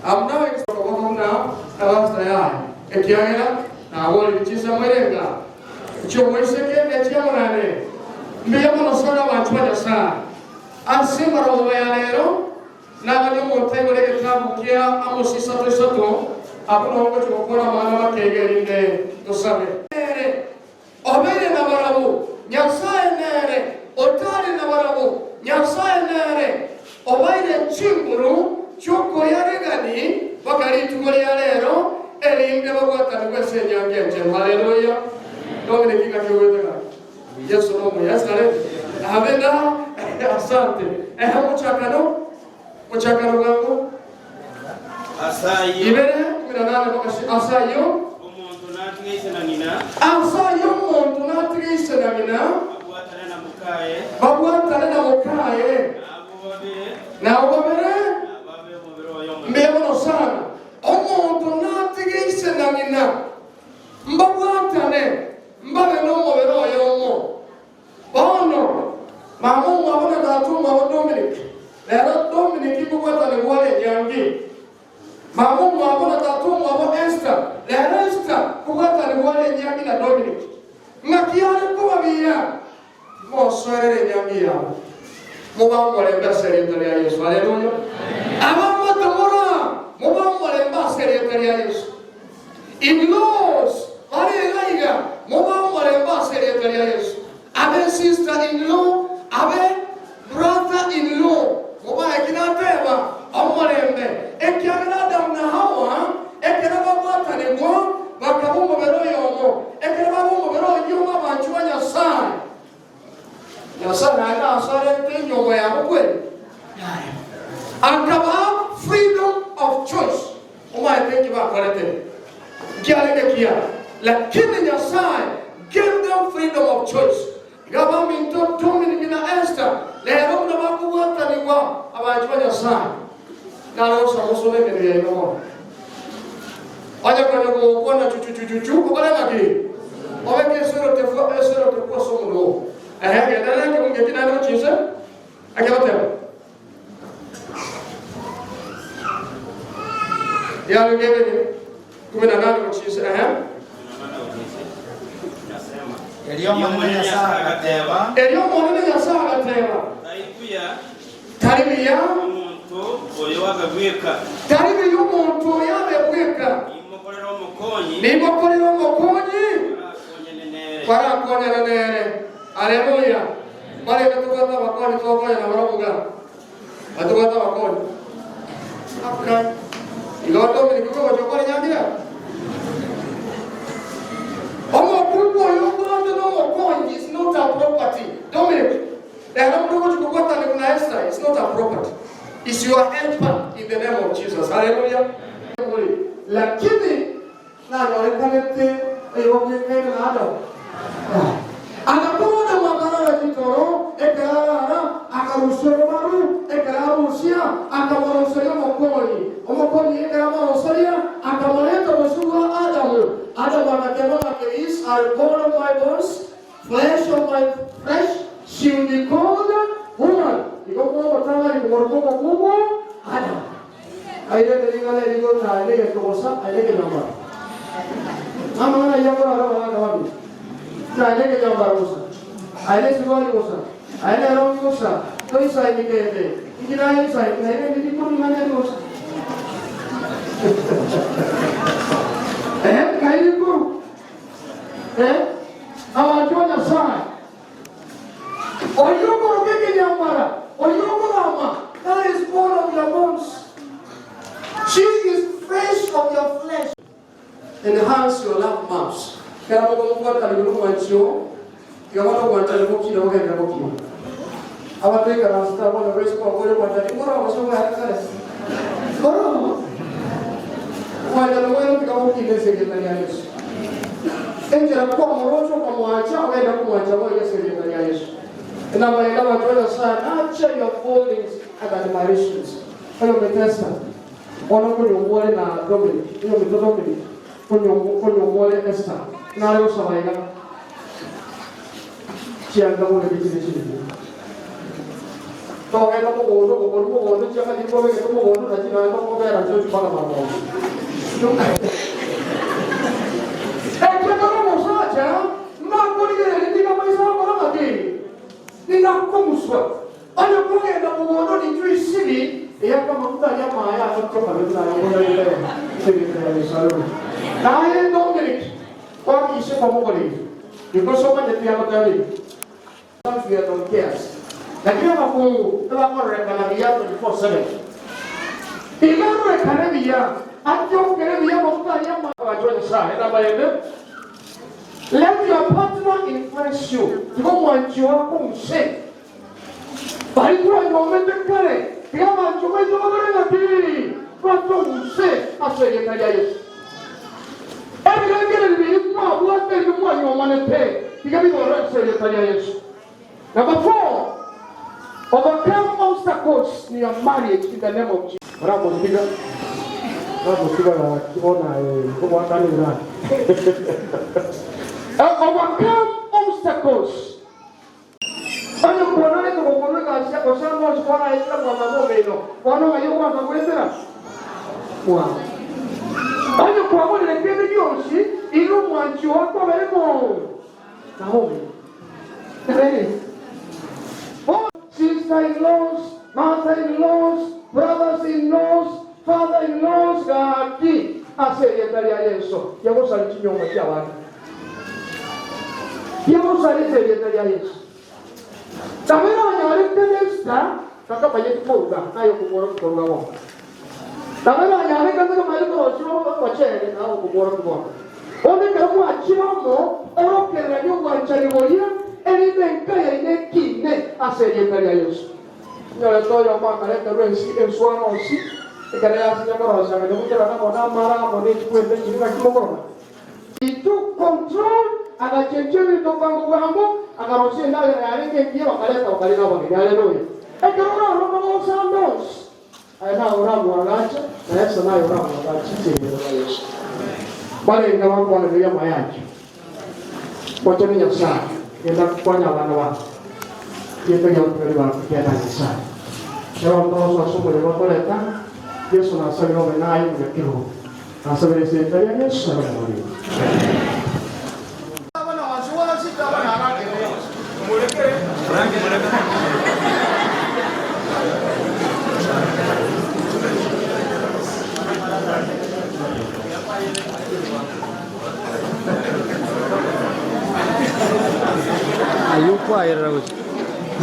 Amna ikisoma awasta ya. Ekiagera na wale bichisa mwerenga. Chomweseke metia mwanane. Mbiya monosona bantu bajasa. Asima roho ya lero. Nabali umutembo kitabu kia Amosi 3:3 apuno ngo chokora mana bakegerinde tusabe obere nabarabu nyasaye nere otari nabarabu nyasaye nere obaire chinguru choko yaregani bakari tugori yarero erinde bagwata kwese nyangenje haleluya domine kika kiwetega Yesu no yasare abenda asante muchakano muchakano gangu asayo ibere 18 bakashi asayo umuntu natigise na nyina asayo umuntu natigise na nyina babwatane na mukaye nabo babere mbebo sana umuntu natigise na nyina mbabwatane mbabe no mubero yomo bono mamu mwabona datuma wa Dominic lero Dominic ibugwatane wale yangi mamu mwabona datuma wa Esther lero Esther bugwatane wale yangi na Dominic ngakiyane kubabira moswerere yangi ya mubangole mbasere ya Yesu haleluya abamwe tomora mubangole mbasere ya Yesu in-laws haleluya mubangole mbasere ya Yesu abe sister-in-law abe brother-in-law mubaye kinateba omulembe ekyagala Adamu na Hawa ekera bagwatanibwa bakaba umubero yomo ekera baba umubero yuma bantu ba Nyasaye Nyasaye na asare penyomo ya kweli akaba freedom of choice umaye tenki ba kalete kialeke kia lakini Nyasaye gave them freedom of choice government of Dominic na Esther lero na bakugwataniwa abantu ba Nyasaye nalo samusole mbere y'ino aja kwa kuona chuchu kwa naki obeke sero te kwa somulo gedana ke munge kinano chise akabata ya ngebe 18 kwa chise Elio monene Nyasaye agateba tarimiya umuntu oyo wagagweka tarimi y'umuntu yabegweka nimukorera umukonyi barakonyana nere haleluya bale katugata bakoni tokonya na baravuga batugata bakoni okay igoto milikuko chokora nyangira omukungu oyo gwande n'umukonyi is not a property Dominic lero mduko chukugata ni kuna Esther it's not a property it's your helper in the name of Jesus hallelujah lakini na yorekanete eyogekere na Adam akapona magara kitoro ekarara akarushoromaru ekararushia akamurosoria omokoni ekaramurosoria akamuleta musuwa Adamu akasema these are bone of my bones flesh of my flesh she will be called woman ikokuwa tanga ni moroko kubwa Adam aile ndio ndio na ile kukosa ile namba mama na yangu na wapi Aile ke jamba rusa, aile suwali rusa, aile rongi rusa, koi sai ni kete, ikina ni sai, aile ni tipo ni mana rusa. Kai ku, awajo na sai. Oyoko ke nyamara, oyoko mama, that is bone of your bones. She is flesh of your flesh. Enhance your love maps. Kaya mo kung talibulong mancho, gawa ng wantan mo kinawa kaya mo kinawa. Awat ay karasta mo na race ko ako yung wantan. Mura ako sa mga kalas. Mura ako. Wantan mo yung ikaw kinawa sa gitna niya Yesu. Enjera ko ang moroso pa mo ancha, okay na ko ancha mo yung sa gitna niya Yesu. Na maana watu sana nurture your feelings and admirations. Hayo Bethesda. Ona kwa nyumbani na Dominic. Hiyo mtoto Dominic. Kwa nyumbani Esther. Na leo sawaika. Chianga mwana bichi. Toka ndo mugondo chama ndipo weke ndo mugondo na china ndo kwa era chochi paka mama. Ekyo musacha mangoli gere ndika maisa kwa mati. Nina kumuswa. Ana kugenda mugondo ni tuisini ya kama mtanya maya atoka na ngondo ile. Sisi saloni. Na yeye ndo ngiri. Kwa kisha kwa mugoli. Because so much ya makali. Don't fear don't care. Lakini Mungu tunakoreka bia 24/7. Ikareka bia, atokere bia mokali ya mwajonya sana na bayende. Let your partner influence you. Tuko mwanchi wako mse. Bali kwa moment kale, kama mwanchi wako na kile, kwa to mse asenge kali ya Yesu. Ebile ngene ni kwa bwate ni kwa nyoma pe. Tikabi kwa asenge kali ya Yesu. Number 4, overcome obstacles in your marriage in the name of Jesus. Bravo, Tiga. Bravo, Tiga. Overcome obstacles. Ano kuona ni kuona kasi kwa sababu kuona hizo kwa mambo meno. Kuona hiyo kwa kuendera. Wow. Ano kuona ni kile kionsi ilo mwanchi wako wemo. Naomba. Tafadhali. Sister-in-laws, mother-in-laws, brothers-in-laws, father-in-laws, gaki. Asiyetali ya Yesu. Yako sali chinyoma cha watu. Yako sali asiyetali ya Yesu. Tamera wanyawale Bethesda, kaka paye kuporuga, nayo kuporuga wao. Tamera wanyawale kaka mayo kwa chele, nao kuporuga wao. One kama achimo, orokera nyo kwa chaliboya. Elinenka ine kine asiyetali ya Yesu. Nyole toyo mama leta rwesi eswana osi. Ekare asinya korosa ngado kutera na kona mara mone kwende chika kimokoro. Itu control aga chenchewe to bango bango aga rosi nda yarenge pia wakaleta wakalina wange. Haleluya. Ekaro romo sandos. Ana ora mwagacha na Yesu nayo ora mwagacha chini ya Yesu. Bale ngawa kwa ndio mayaji. Kwa chini ya sana. Kita kufanya wana wako. Kita yang beribadah kepada Yesus. Dalam tahun suatu berikut mereka, Yesus nasib yang menaik berkilau. Nasib yang sebenarnya Yesus bermula. Ayuko air raus.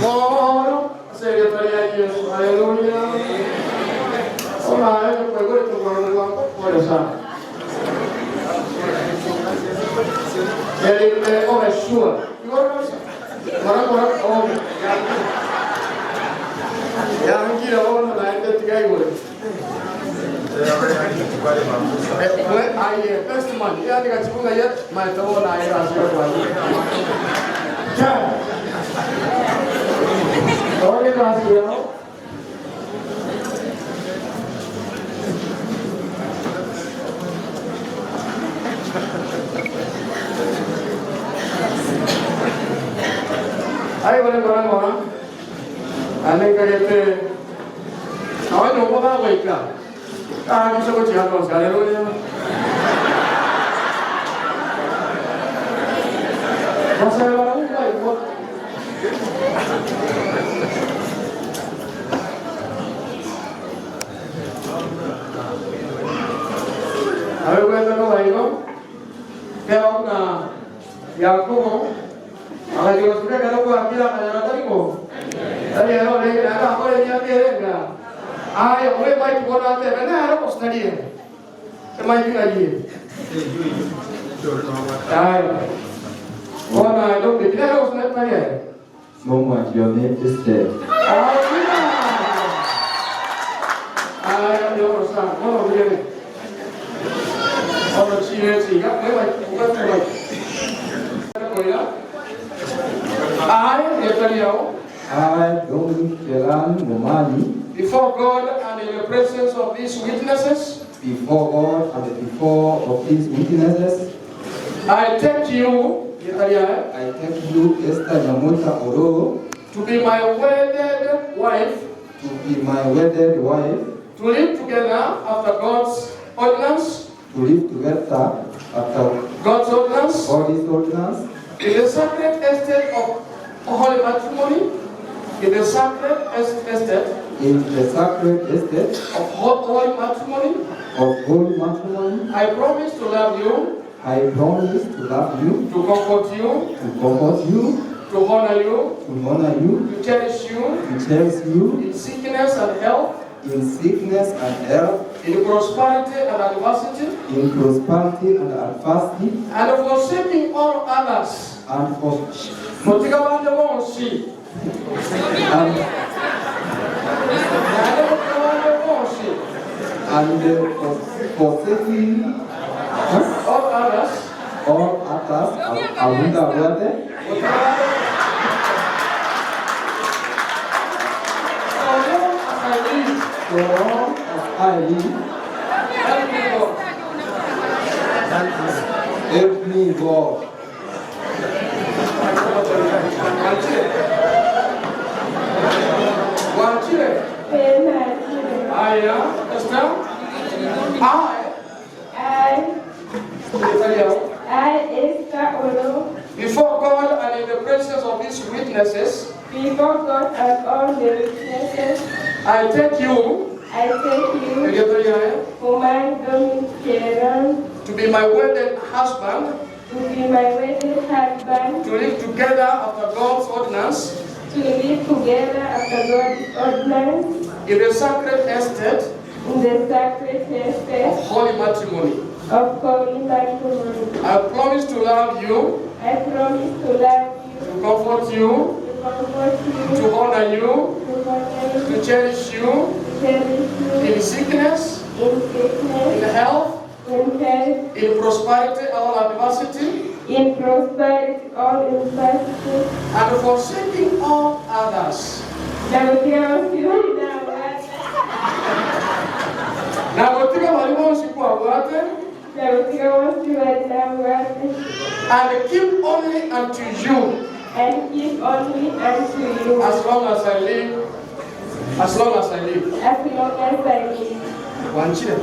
Oh, sekretari Yesus, haleluya. Orang yang bergurau itu orang pada sana. Jadi orang sure. Orang oh. Yang kira orang lain itu tiga orang. Ayah, testimoni. Ya dikasih pun ayat, macam orang lain rasa berbuat. Olha o Brasil. Aí boleh berang orang. Ane kagete. Awak nombor apa iklan? Ah, bisa kau cakap kalau sekali dulu ya. Masa orang bukan ikut. Ayo kita kau baik kau na Yaku akan juga sudah kalau kau akhirat ada tadi kau. Tadi kalau lagi ada apa yang dia kira? Ayo mulai baik kau nanti, mana ada kau sendiri? Semai juga dia. Ayo. Oh, nah, itu tidak ada usaha mana? Moment, your name is dead. Ayo, dia usaha. Mana dia ni? Orang sih, ya, lewat, bukan lewat. Ayo, dia tadi awak. I, Dominic Kelan Momani, before God and in the presence of these witnesses, before God and before of these witnesses, I take you, Esther Nyamota Oro, to be my wedded wife, to be my wedded wife, to live together after God's ordinance, to live together after God's ordinance, in the sacred estate of holy matrimony, in the sacred estate of holy matrimony, I promise to love you, to comfort you, to honor you, to cherish you, in sickness and health, in prosperity and adversity, and forsaking all others, and forsaking all others, so long as I live, help me God. I, Esther Olo, before God and in the presence of these witnesses, before God and all the witnesses, I take you, Woman Dominic Kelan, to be my wedded husband, to live together after God's ordinance, in the sacred estate of holy matrimony. I promise to love you, to comfort you, to honor you, to cherish you, in sickness, in health, in prosperity, all adversity, and forsaking all others. And keep only unto you. As long as I live. One cheer.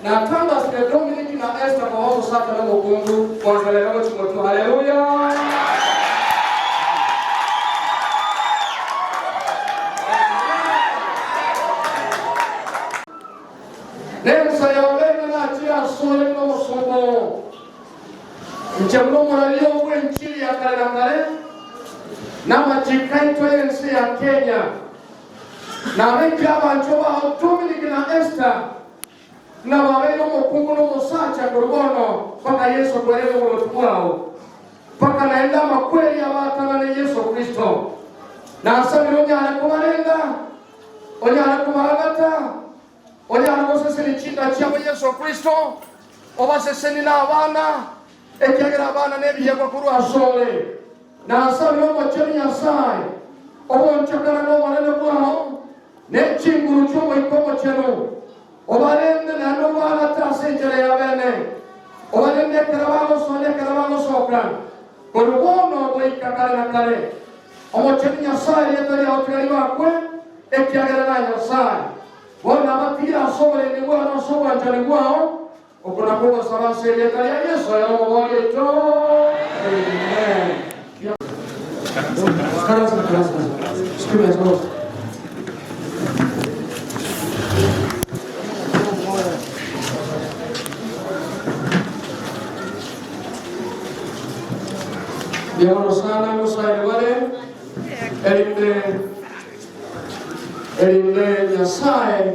Na tanda sile Dominic na Esther kwa wao sasa na Mungu kwa leo tuko haleluya. Nensa ya wena na tia sole no somo. Mchamlo mwanalio uwe nchini ya kale na kale. Na majikaito yensi ya Kenya. Na wengi abanchoba Dominic na Esther na waweno mukungu no musacha gorgono paka Yesu kwelele ulotukwao paka naenda makweli ya watana na Yesu Kristo na asabiro nyana kumalenga onyana kumaragata onyana koseseni chinda chabo Yesu Kristo obaseseni na abana ekyagera abana nebiyegwa kuru asole na asabiro mocheni Nyasaye obonchokana no manene bwao nechinguru chomo ikomo cheno obalende nano bana tasenjere ya bene obalende karabano sokran korugono boika kale na kale omocheni Nyasaye yetali autrali bakwe ekyagera na Nyasaye bona batira sobre ni bwana soba njani kwao okona kwa sababu yetali ya Yesu ya mobali to amen. Biamo sana kusaidiane elinde Nyasaye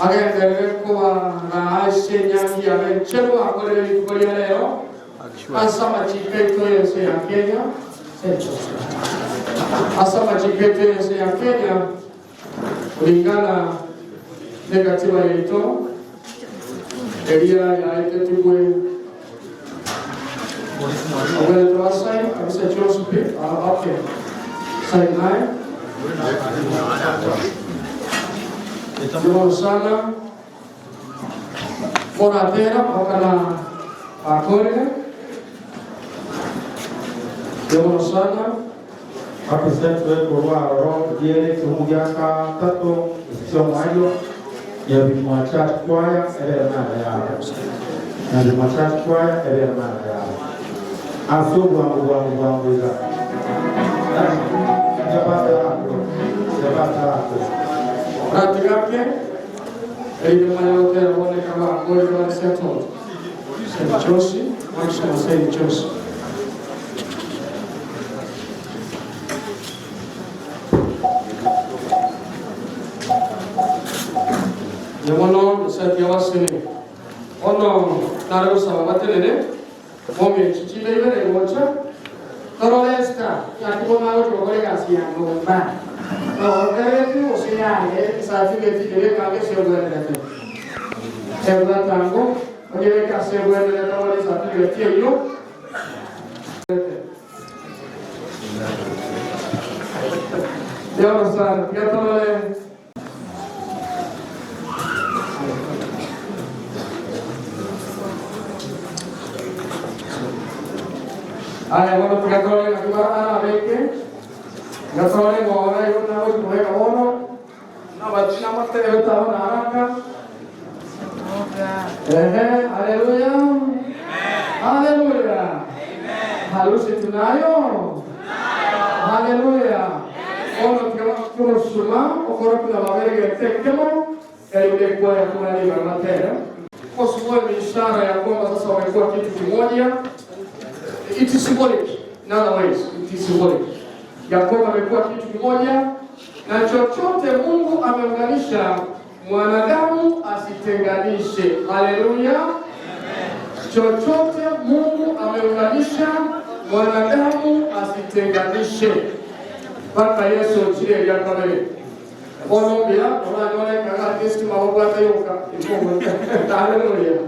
agenderere kuba na aise nyangi ya benchelo akorere ikulia leo asa machipeto yose ya Kenya asa machipeto yose ya Kenya kulingana na katiba yetu elia ya itetugwe awele tuwasai abisa chosupe okay sai nae Terima sana Moratera wakana akorega Terima sana Apresento kwa roho diere kumugiaka tato sio mayo ya bimwacha kwaya elena ya na bimwacha kwaya elena ya asubu wangu za japata Rati yake elimu yote yaone kama ngoli kama seto Josi wanasema sasa Josi Yamono sati awasene ono naro sababatele momi chichile ibere mocha torolesta yakibona ojo gore gasia ngomba no debe usinyane sati le kage sebwele dete sebwa tango oje ka sebwele dete wale sati le tiyo Yo sana kiatole Ay, bueno, pegatore la kubara beke. Gatore ngora yuna wo kuheka wono. Na bachina matte eveta ho naraka. Haleluya. Haleluya. Halusi tunayo. Haleluya. Ono kama suma okora kuna babere tekemo ile kwa ya kuna ni matera. Kwa sababu ni ishara ya kwamba sasa wamekuwa kitu kimoja. It is symbolic. In other ways, it is symbolic. Yakobo amekuwa kitu kimoja na chochote Mungu ameunganisha mwanadamu asitenganishe. Haleluya. Chochote Mungu ameunganisha mwanadamu asitenganishe. Mpaka Yesu chile ya kamele. Ono bila ona kanga Kristo mabota yoka. Haleluya.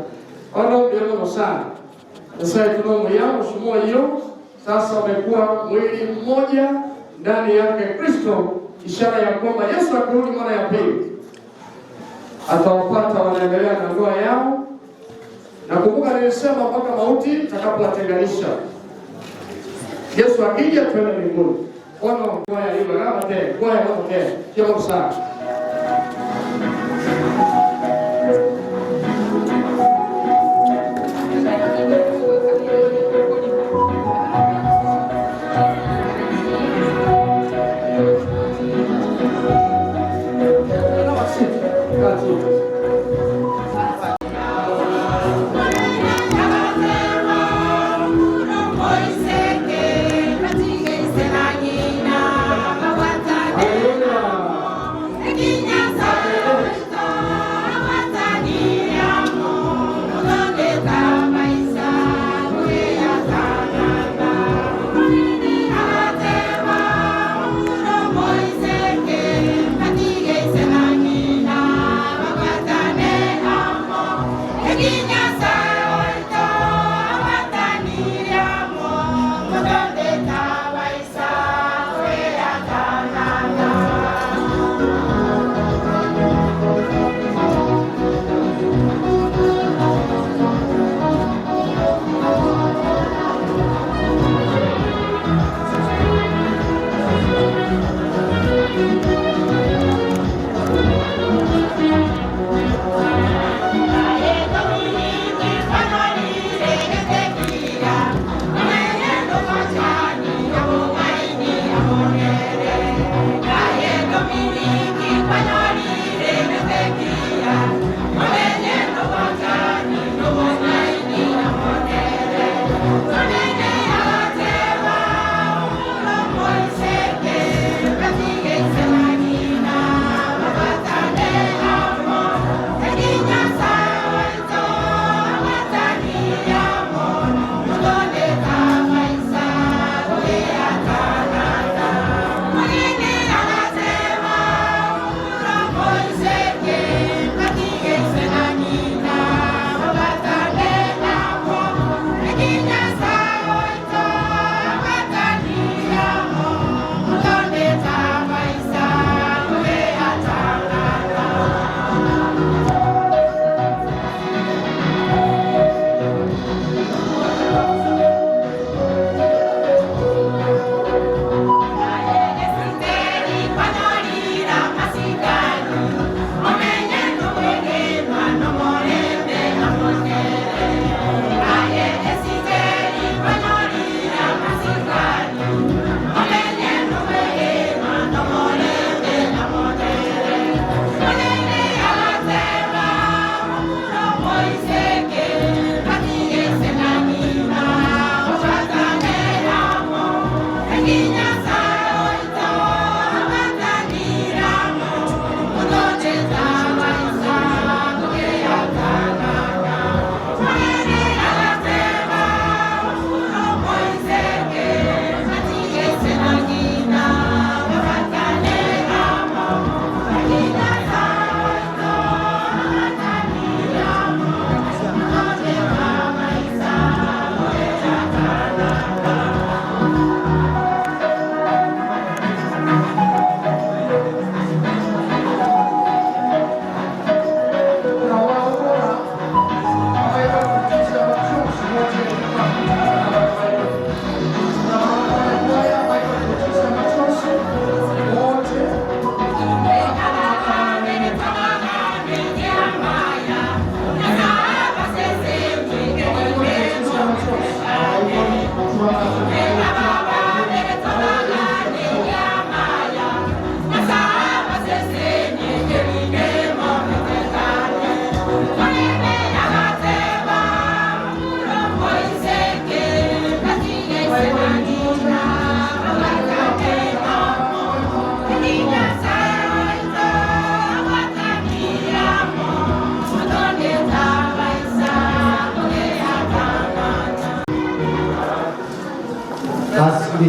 Ono bila sana. Sasa tunaomba mshumo hiyo sasa wamekuwa mwili mmoja ndani yake Kristo, ishara ya kwamba Yesu akirudi mara ya pili atawapata wanaendelea na ndoa yao. Na kumbuka nilisema mpaka mauti itakapowatenganisha. Yesu akija twende mbinguni. Ona kwa ya liba kama tena, kwa ya kama tena. Kila saa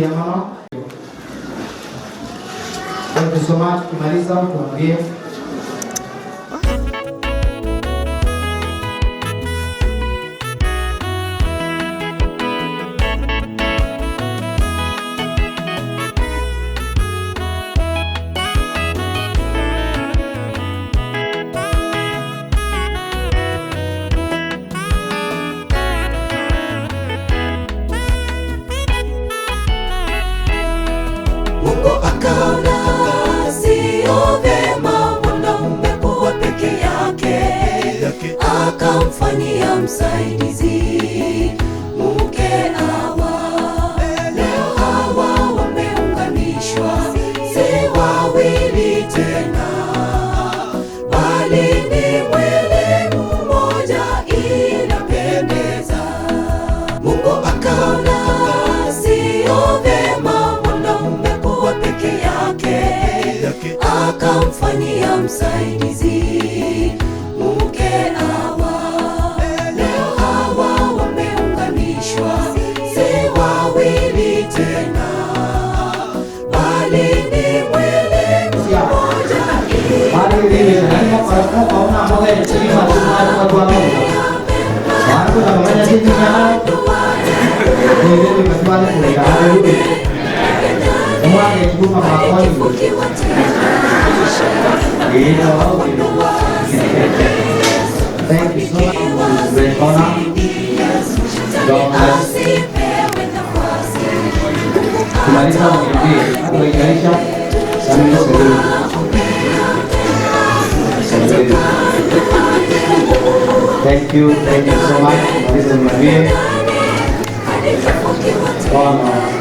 Haleluya mama. Tukisoma tukimaliza tuambie akamfanyia msaidizi mke Hawa. Leo Hawa wameunganishwa, si wawili tena, bali ni mwili mmoja, inapendeza. Mungu akaona sio vyema mwanaume kuwa peke yake, akamfanyia msaidizi mke Hawa. Leo Hawa wameunganishwa, si wawili tena, bali ni mwili mmoja. Thank you so much. Great honor. God bless. Kumaliza mwingine kuinganisha Samuel Selulu. Thank you so much. Kumaliza mwingine. Kumaliza kwanza.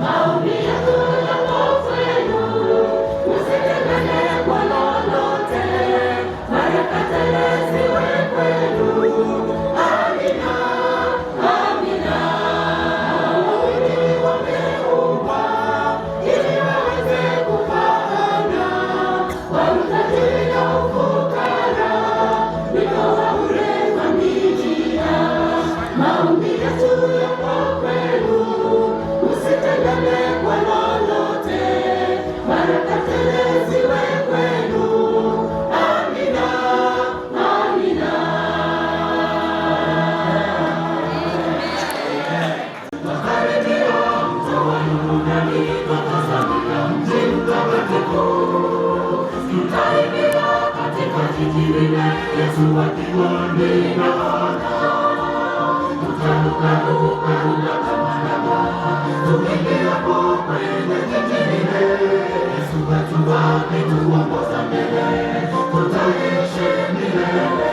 Maombi yetu yapo kwenu, msitegemee kwa Yesu akiwa ninaona, tutarukaruka kama ndama, tuingiapo kwenye jiji lile. Yesu wetu akituongoza mbele, tutaishi milele.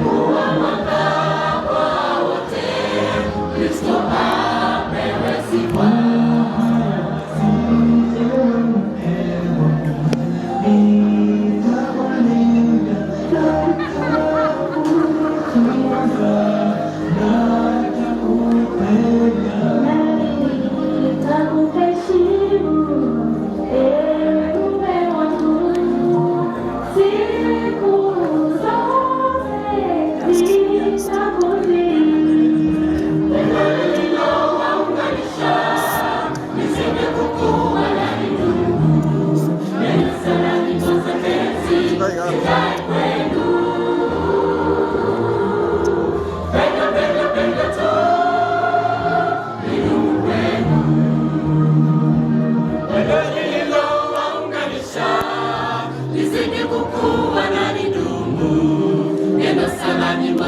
Kuwa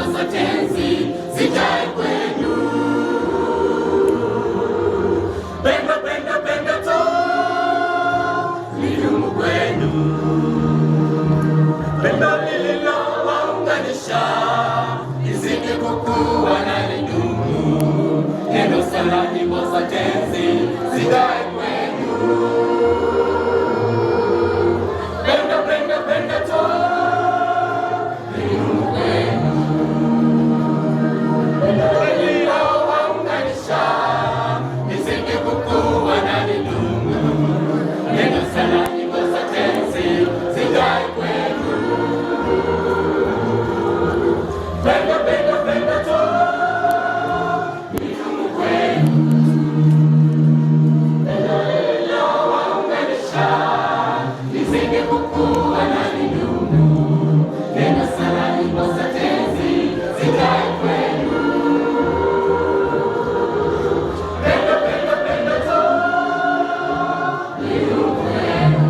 nyimbo za tenzi zijae kwenu. Pendo, pendo, pendo tu lidumu kwenu, pendo lililowaunganisha lizidi kukua na lidumu. Neno sana, nyimbo za tenzi zijae kwenu. Pendo, pendo, pendo tu lidumu kwenu, pendo lililowaunganisha lizidi kukua na lidumu. Neno sana, nyimbo za tenzi zijae kwenu. Pendo, pendo, pendo tu lidumu kwenu, pendo lililowaunganisha lizidi kukua na lidumu. Neno sana, nyimbo za tenzi zijae kwenu. Pendo, pendo, pendo tu lidumu kwenu.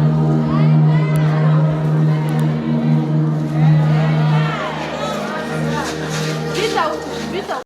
Vita.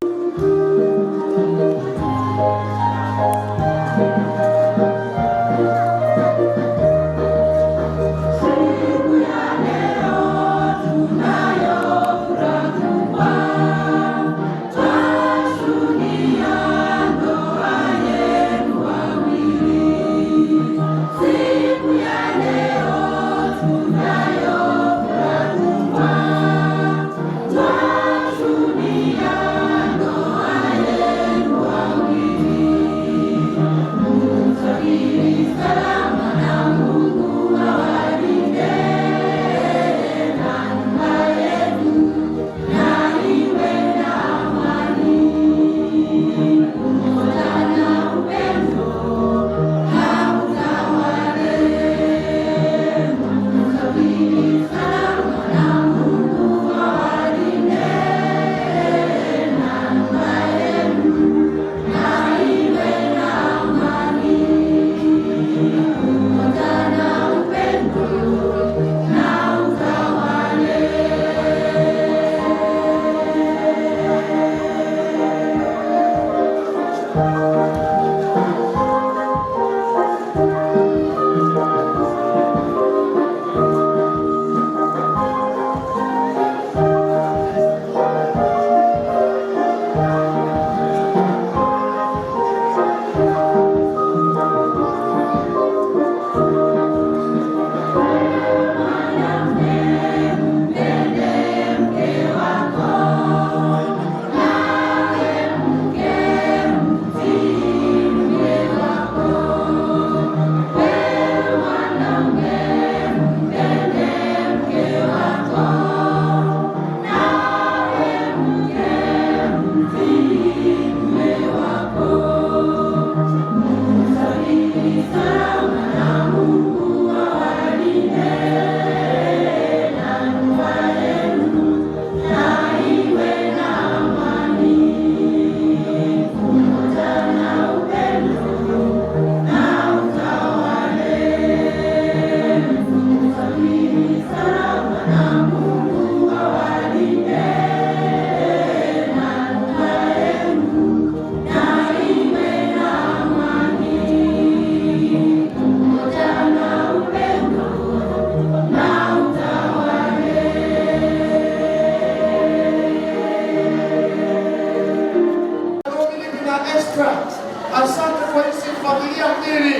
Asante kwa hizi familia mbili.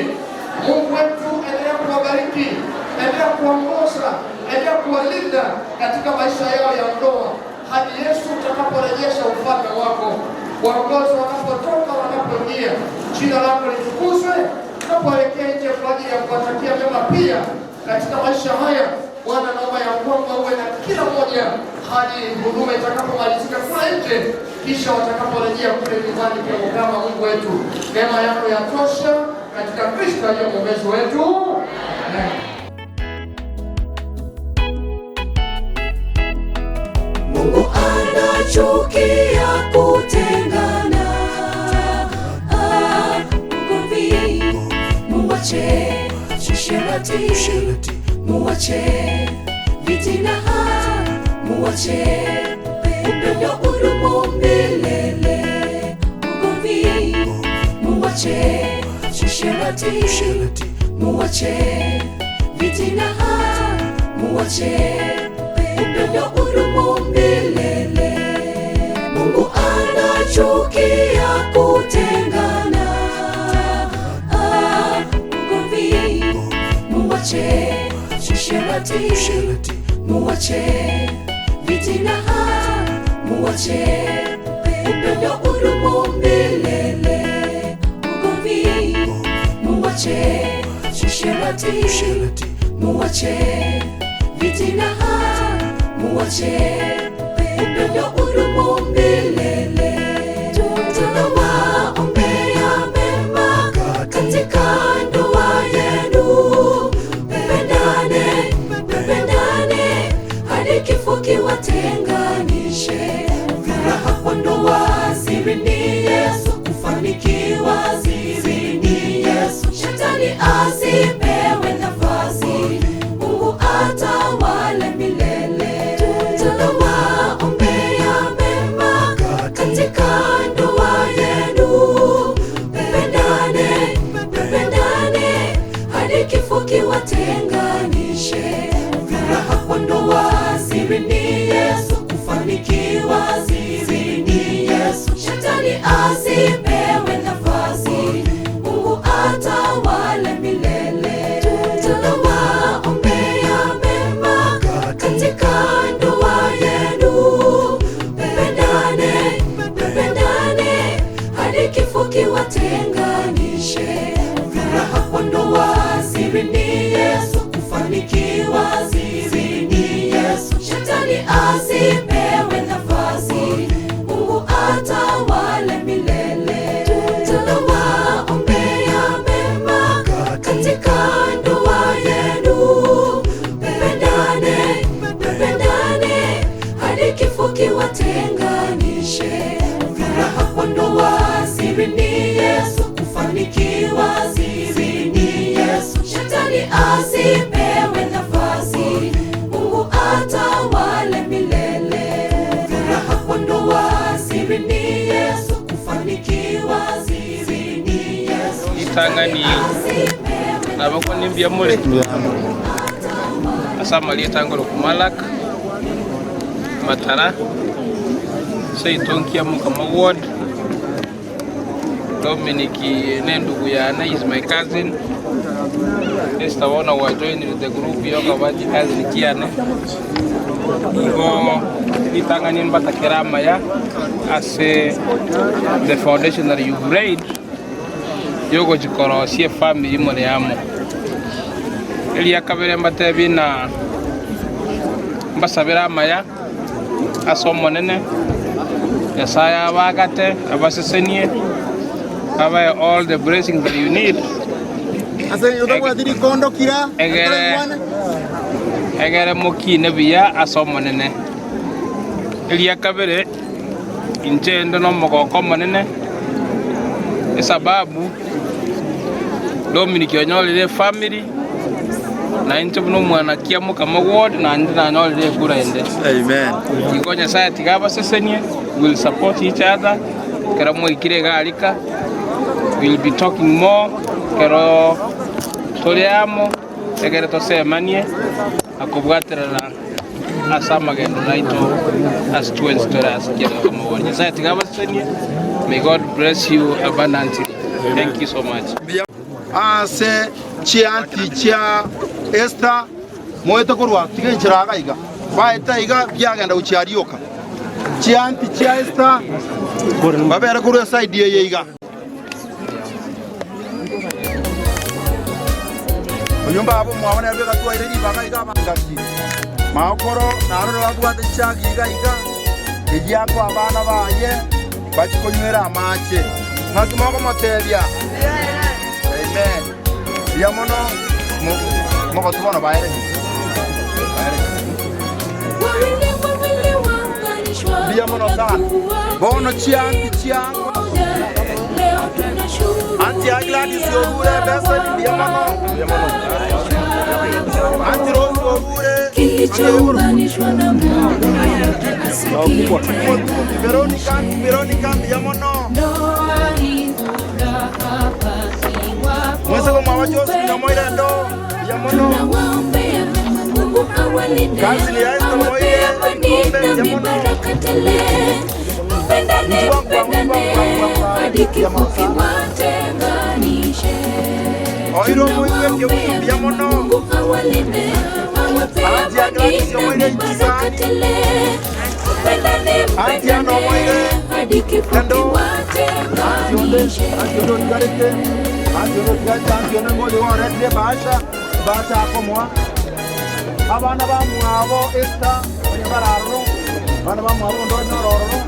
Mungu wetu, endelea kuwabariki, endelea kuongoza, endelea kuwalinda katika maisha yao ya ndoa hadi Yesu utakaporejesha ufalme wako. Waongozi wanapotoka, wanapoingia, jina lako litukuzwe. Tunapoelekea nje kwa ajili ya kuwatakia mema pia katika maisha haya, Bwana naomba ya kwamba uwe na kila mmoja hadi huduma itakapomalizika kule nje, kisha watakaporejea kule nyumbani kwa kama Mungu wetu. Neema yako yatosha katika Kristo aliye mwombezi wetu. Amen. Mungu anachukia kutengana. Ugomvi muwache, usherati muwache, fitina muwache, upendo milele. Ugomvi muwache, usherati muwache, fitina muwache, upendo udumu milele. Mungu anachukia kutengana. Ugomvi muwache, usherati muwache, fitina muwache, upendo udumu milele. Ugomvi muwache, usherati muwache, fitina muwache, upendo udumu milele. Tunawaombea mema katika ndoa yenu. Mpendane hadi kifo kiwatenganishe. Furaha kwa ndoa siri ni Yesu, kufanikiwa siri ni Yesu. Shetani asipewe nafasi, Mungu atawale milele. Tunawaombea mema katika ndoa yenu. Mpendane hadi kifo kiwatenganishe. Furaha kwa ndoa siri ni Yesu, kufanikiwa siri ni Yesu. Shetani asipewe nafasi, Mungu atawale milele. Tunawaombea mema katika ndoa yenu. Mpendane hadi kifo kiwatenganishe. Furaha kwa ndoa siri ni Yesu, kufanikiwa siri ni Yesu. Shetani asipewe nafasi, Mungu atawale milele. Tunawaombea mema katika ndoa yenu. Mpendane hadi kifo kiwatenganishe. Furaha kwa ndoa siri ni Yesu, kufanikiwa siri ni Yesu. Shetani asipewe nafasi, Mungu atawale milele. Furaha kwa ndoa siri ni Yesu, kufanikiwa siri ni Yesu. Itangani nabako nimbia mule asama lietangolo kumalak matara seitonkia mukama ward. Dominic Nendugu Yana is my cousin. Esther Wana was joining the group yoga wati cousin Kiana. Igo Itanganin Batakirama ya as the foundation that you've laid. Yogo Chikoro sie family Moleamo. Elia Kabere Matebina Basabira Maya Asomonene Yesaya Wagate Abasesenie. Have all the blessings that you need. Egere moki nebia asomonene. Elia Kabere inchendo no moko monene. Sababu Dominic Onyole family na inchobuno mwana kiamu kama ward na ndina nyole kura ende. Amen. Ikonya saya tigaba sesenie will support each other. Karamo ikirega alika. We'll be talking more. Kero toleamo egere tosemanie akubwaterera asama gendo naito as twin stories kero kama wonye sai tigabasenie. May God bless you abundantly. Thank you so much. Ase chianti chia Esther moeto kurwa tigenchiraga iga baeta iga byagenda uchiarioka chianti chia Esther babera kurwa side ye iga Oyumba abo mwabona yabega tuwaire ribaga iga bangaki makoro naroro bagwate chagi iga ejyako abana baye bachikonywera amache ngakimoko motebya amen yamono moko tubona baere yamono sana bono chianti chiango anti agladi sobure besa yamono anti roso sobure kilichounganishwa na Mungu Veronica Biamono. Mwese kwa mwawajosi na moira ndo Biamono. Kazi ni ya esta moire kumbe Biamono. Oiro mwiwe Biamono. Anti ya Gladys ya moire ikisani. Anti ya no moire Kendo. Anti ondo nigarete. Anti ondo ngoli waretile Basha akomwa. Abana bamwabo Esther onyebararo. Abana bamwabo ndo nororo.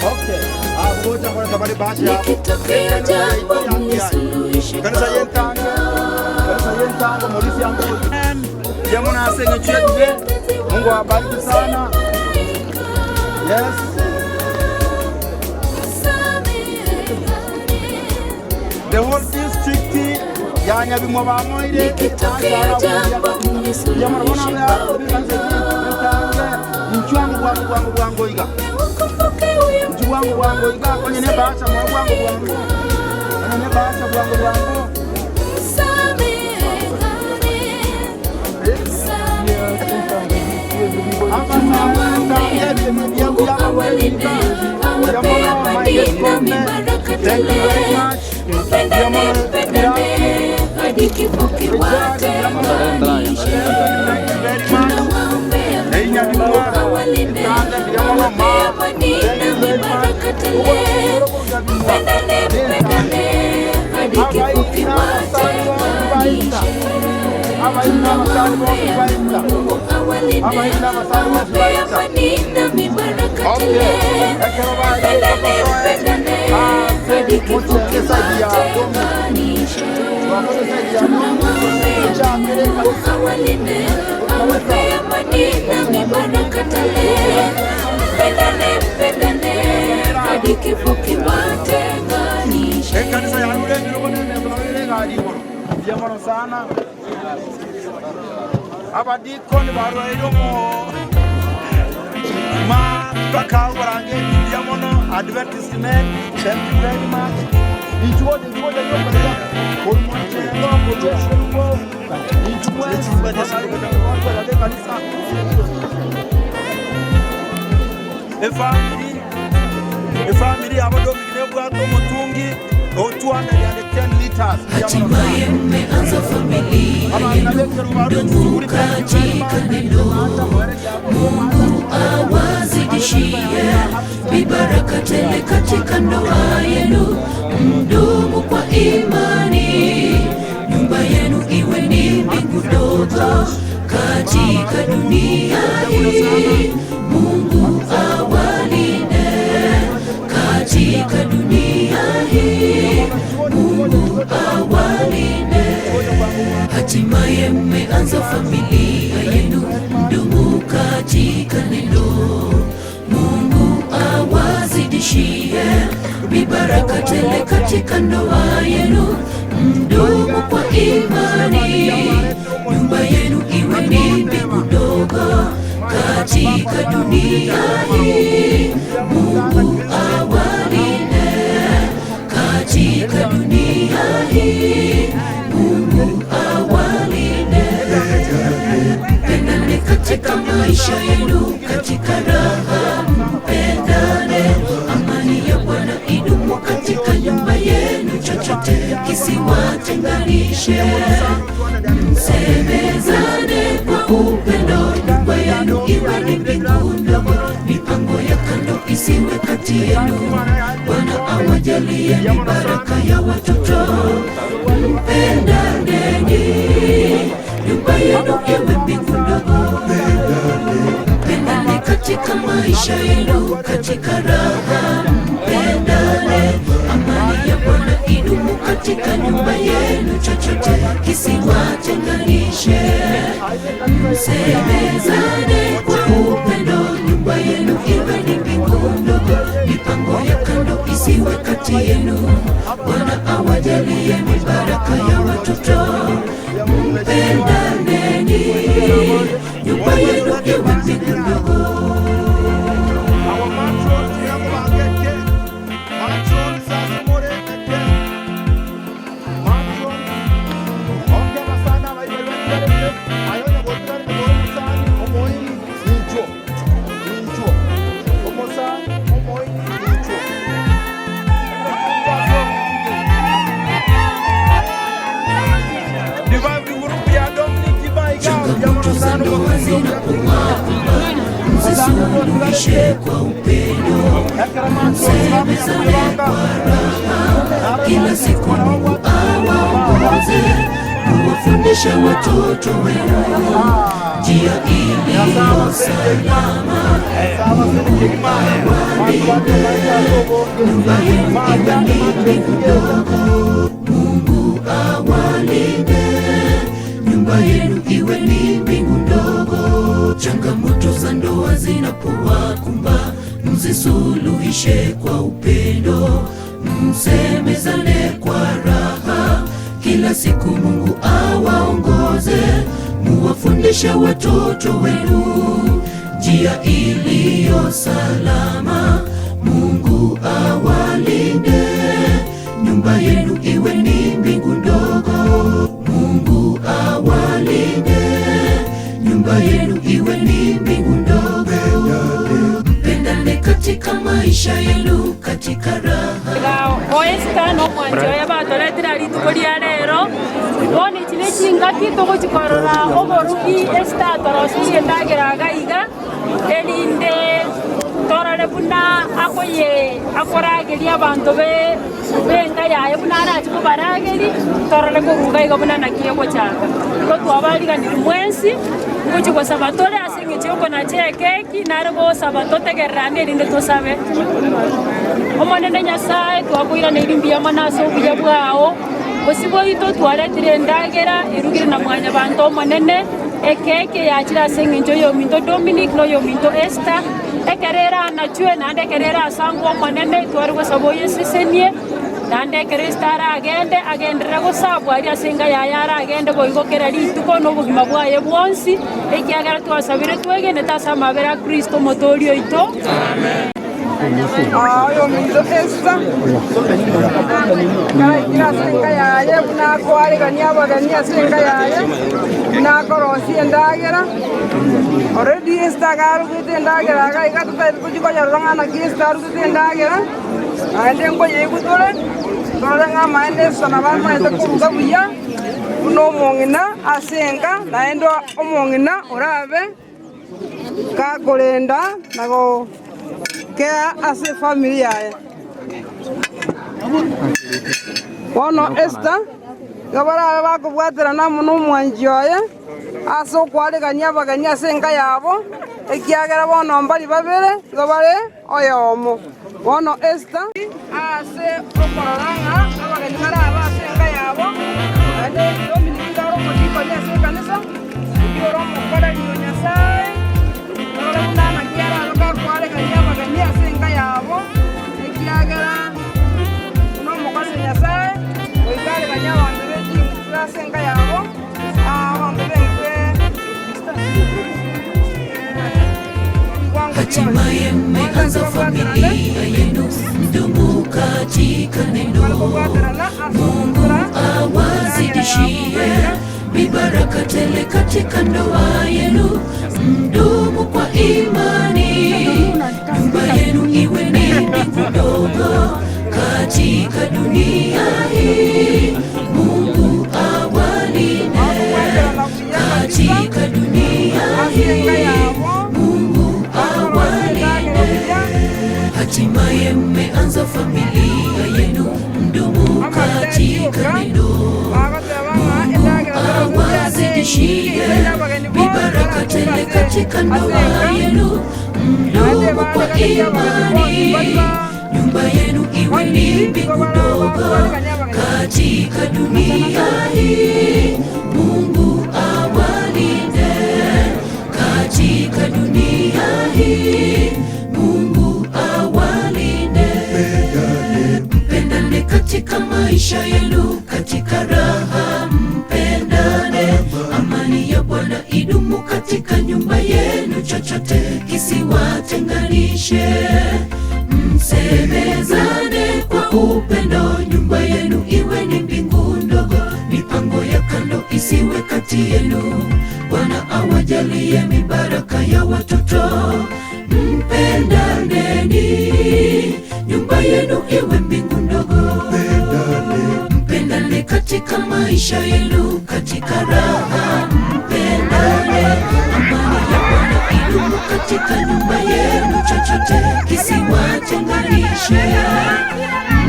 Okay. Abuja kwa tabari Basha yabo. Kanisa yentanga Morisi yangu. Jambo na asenge chedwe. Mungu awabariki sana. Yes. The whole district ya Nyabimwa bamoire Mchwangu iga kwenye nebasha mwangu kwenye nebasha bwangu Thank you very much. Sana abadikoni barwayomo ma bakawarange yamono advertisement. Thank you very much. Injuode yoba ko monchelo ko jesho injuwe badasa ko kanisa family abodo bigine bwato mutungi otuana ya 10 liters. Hatimaye mmeanza familia yenu, ndugu katika neno. Mungu awazidishie mibaraka tele katika ndoa yenu, mdumu kwa imani. Nyumba yenu iwe ni mbingu ndogo katika dunia hii. Mungu awalinde katika dunia hii. Mungu awalinde. Hatimaye mmeanza familia yenu, mdumu katika neno. Mungu awazidishie mibaraka tele katika ndoa yenu, mdumu kwa imani. Nyumba yenu iwe ni mbingu ndogo katika dunia hii. Mungu awalinde katika dunia hii. Mungu awalinde. Pendane katika maisha yenu, katika raha mpendane. Amani ya Bwana idumu katika nyumba yenu, chochote kisiwatenganishe. Msemezane kwa upendo, nyumba yenu iwe ni mbingu ndogo. Mipango ya kando isiwe kati yenu. Bwana awajalie mibaraka ya watoto. Mpendaneni, nyumba yenu iwe mbingu ndogo. Pendane katika maisha yenu, katika raha mpendane. Amani ya Bwana idumu katika nyumba yenu, chochote kisiwatenganishe. Msemezane kwa upendo, nyumba yenu iwe ni mbingu ndogo. Mipango ya kando isiwe kati yenu. Bwana awajalie mibaraka ya watoto. Mpendaneni, nyumba yenu iwe mbingu ndogo. msuluhishe kwa upendo, msemezane kwa raha, kila siku Mungu awaongoze, muwafundishe watoto wenu njia iliyo salama. Mungu awalinde, nyumba yenu iwe ni mbingu ndogo. Mungu awalinde, nyumba yenu iwe ni mbingu ndogo. Changamoto za ndoa zinapowakumba, mzisuluhishe kwa upendo, msemezane kwa raha, kila siku Mungu awaongoze, muwafundishe watoto wenu njia iliyo salama. Mungu awalinde, nyumba yenu iwe ni mbingu ndogo. Mungu awalinde, nyumba yenu iwe ni mbingu ndogo. Mpendane katika maisha yenu, katika raha. Oesta no mwanjoya batoletera rituko ria rero wone chine chingaki togochikorora omorugi esta torosirie ndageraga iga elinde torore buna akoye akorageria abantu benga yaye buna arachiko barageri torore koruga iga buna nakiye gochanga ko twabariganira mwensi kuchiko sabatore asinge choko na chekeki narego sabatote gerane rinde tosabe omonene Nyasaye twakwira neirimbiya manaso obuya bwao bosibo ito twaretire endagera erugire na mwanya bantu omonene ekeke yachira aseng'encho yominto Dominic no yominto Esther ekerera nachue nande ekerera asangu omonene twari gosaba yesesenie nande ekerestara agenderera gosabwa ari asenga yayara agende boigokera rituko n'obugima bwaye bwonsi ekiagera twasabire twegene tasamabera Kristo motori oito. Amen. Oyo minto Esther kira senga yaye bunako aregania abagania senga yaye bunako rosi endagera already Esther garugite endagera gaiga tutari kujikoja rongana Esther garugite endagera ande ngo yegutore doranga maende sana bama etakuruga buya uno mongina asenga naendo omongina orabe kakolenda nago kea ase familia yae wono Esther gabara bakubwatira na muno mwanjoye aso kwaregania abagania senga yabo ekiagera bono mbali babere gabare oyomo wono Esther ase okororanga abagania araba senga yabo ade Dominic ndaro modipo ne ase kanisa yoro mokora ni Nyasaye ora mundana kiara aloka kwaregania abagania senga yabo ekiagera no mokora Nyasaye oikale ganya bantu beki senga yabo abantu bengwe hatimaye mmeanza familia yenu, mdumu katika neno. Mungu awazidishie mibaraka tele katika ndoa yenu, mdumu kwa imani, nyumba yenu iwe ni mbingu ndogo katika dunia hii. Mungu awalinde katika dunia hii. Hatimaye mmeanza familia yenu, mdumu katika neno. Mungu awazidishie mibaraka tele katika ndoa yenu, mdumu kwa imani, nyumba yenu iwe ni mbingu ndogo katika dunia hii. Mungu awalinde katika dunia hii. Mungu awalinde, mpendane katika maisha yenu, katika raha mpendane. Amani ya Bwana idumu katika nyumba yenu, chochote kisiwatenganishe. Msemezane kwa upendo, nyumba yenu iwe ni mbingu ndogo. Mipango ya kando isiwe kati yenu. Bwana awajalie mibaraka ya watoto. Mpendaneni, nyumba yenu iwe mbingu ndogo. Mpendane katika maisha yenu, katika raha mpendane. Amani ya Bwana idumu katika nyumba yenu, chochote kisiwatenganishe.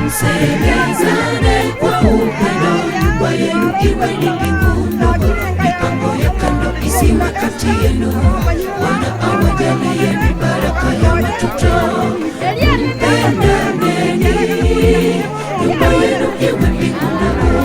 Msemezane kwa upendo, nyumba yenu iwe ni mbingu ndogo, mipango ya kando isiwe kati yenu. Bwana awajalie mibaraka ya watoto, mpendaneni, nyumba yenu iwe mbingu ndogo.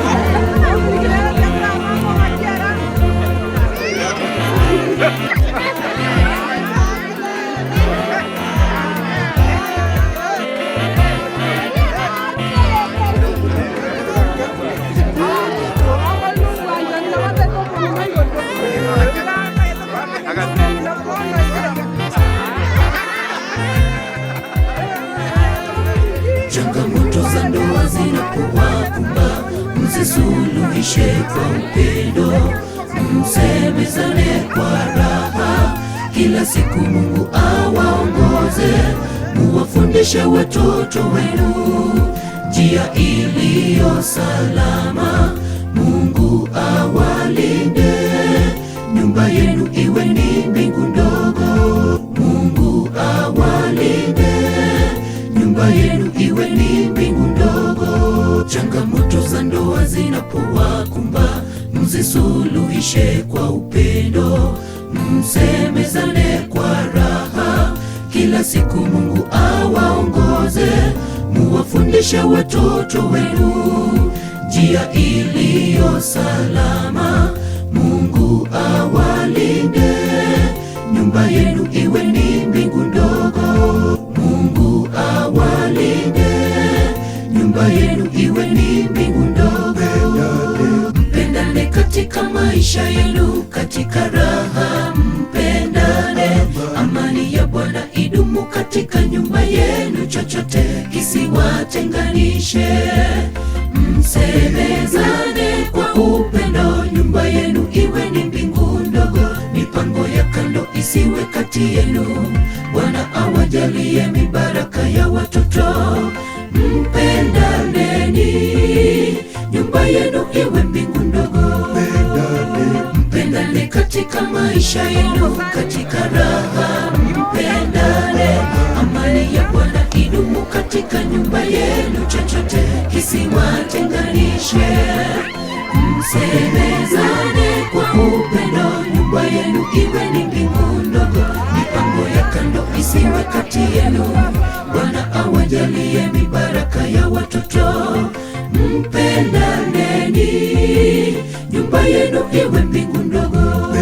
Changamoto za ndoa zinapowakumba, mzisuluhishe kwa upendo, msemezane kwa raha. Kila siku Mungu awaongoze, muwafundishe watoto wenu njia iliyo salama. Mungu awalinde, nyumba yenu iwe ni mbingu ndogo. Mungu awalinde, nyumba yenu iwe ni mbingu ndogo. Changamoto za ndoa zinapowakumba, mzisuluhishe kwa upendo, msemezane kwa raha. Kila siku Mungu awaongoze, muwafundishe watoto wenu njia iliyo salama. Mungu awalinde, nyumba yenu iwe ni mbingu ndogo. Mungu awalinde, nyumba yenu iwe ni mbingu ndogo. Mpendane katika maisha yenu, katika raha mpendane. Amani ya Bwana idumu katika nyumba yenu, chochote kisiwatenganishe. Msemezane kwa upendo, nyumba yenu iwe ni mbingu ndogo, mipango ya kando isiwe kati yenu. Bwana awajalie mibaraka ya watoto, mpendaneni, nyumba yenu iwe mbingu ndogo. Mpendane katika maisha yenu, katika raha mpendane. Amani ya Bwana idumu katika nyumba yenu, chochote kisiwatenganishe. Msemezane kwa upendo, nyumba yenu iwe ni mbingu ndogo, mipango ya kando isiwe kati yenu. Bwana awajalie mibaraka ya watoto, mpendaneni, nyumba yenu iwe mbingu ndogo.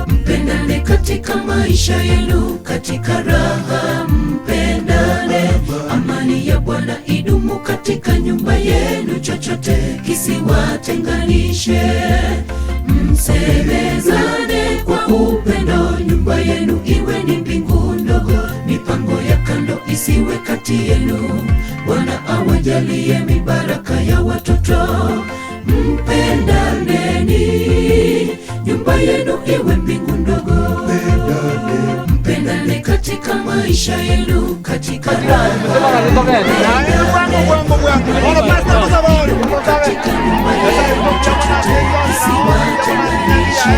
Mpendane katika maisha yenu, katika raha mpendane. Amani ya Bwana idumu katika nyumba yenu, chochote kisiwatenganishe. Msemezane kwa upendo, nyumba yenu iwe ni mbingu ndogo, mipango ya kando isiwe kati yenu. Bwana awajalie mibaraka ya watoto, mpendaneni, nyumba yenu iwe mbingu ndogo. Mpendane katika maisha yenu, katika raha katika nyumba yenu, chochote kisiwatenganishe.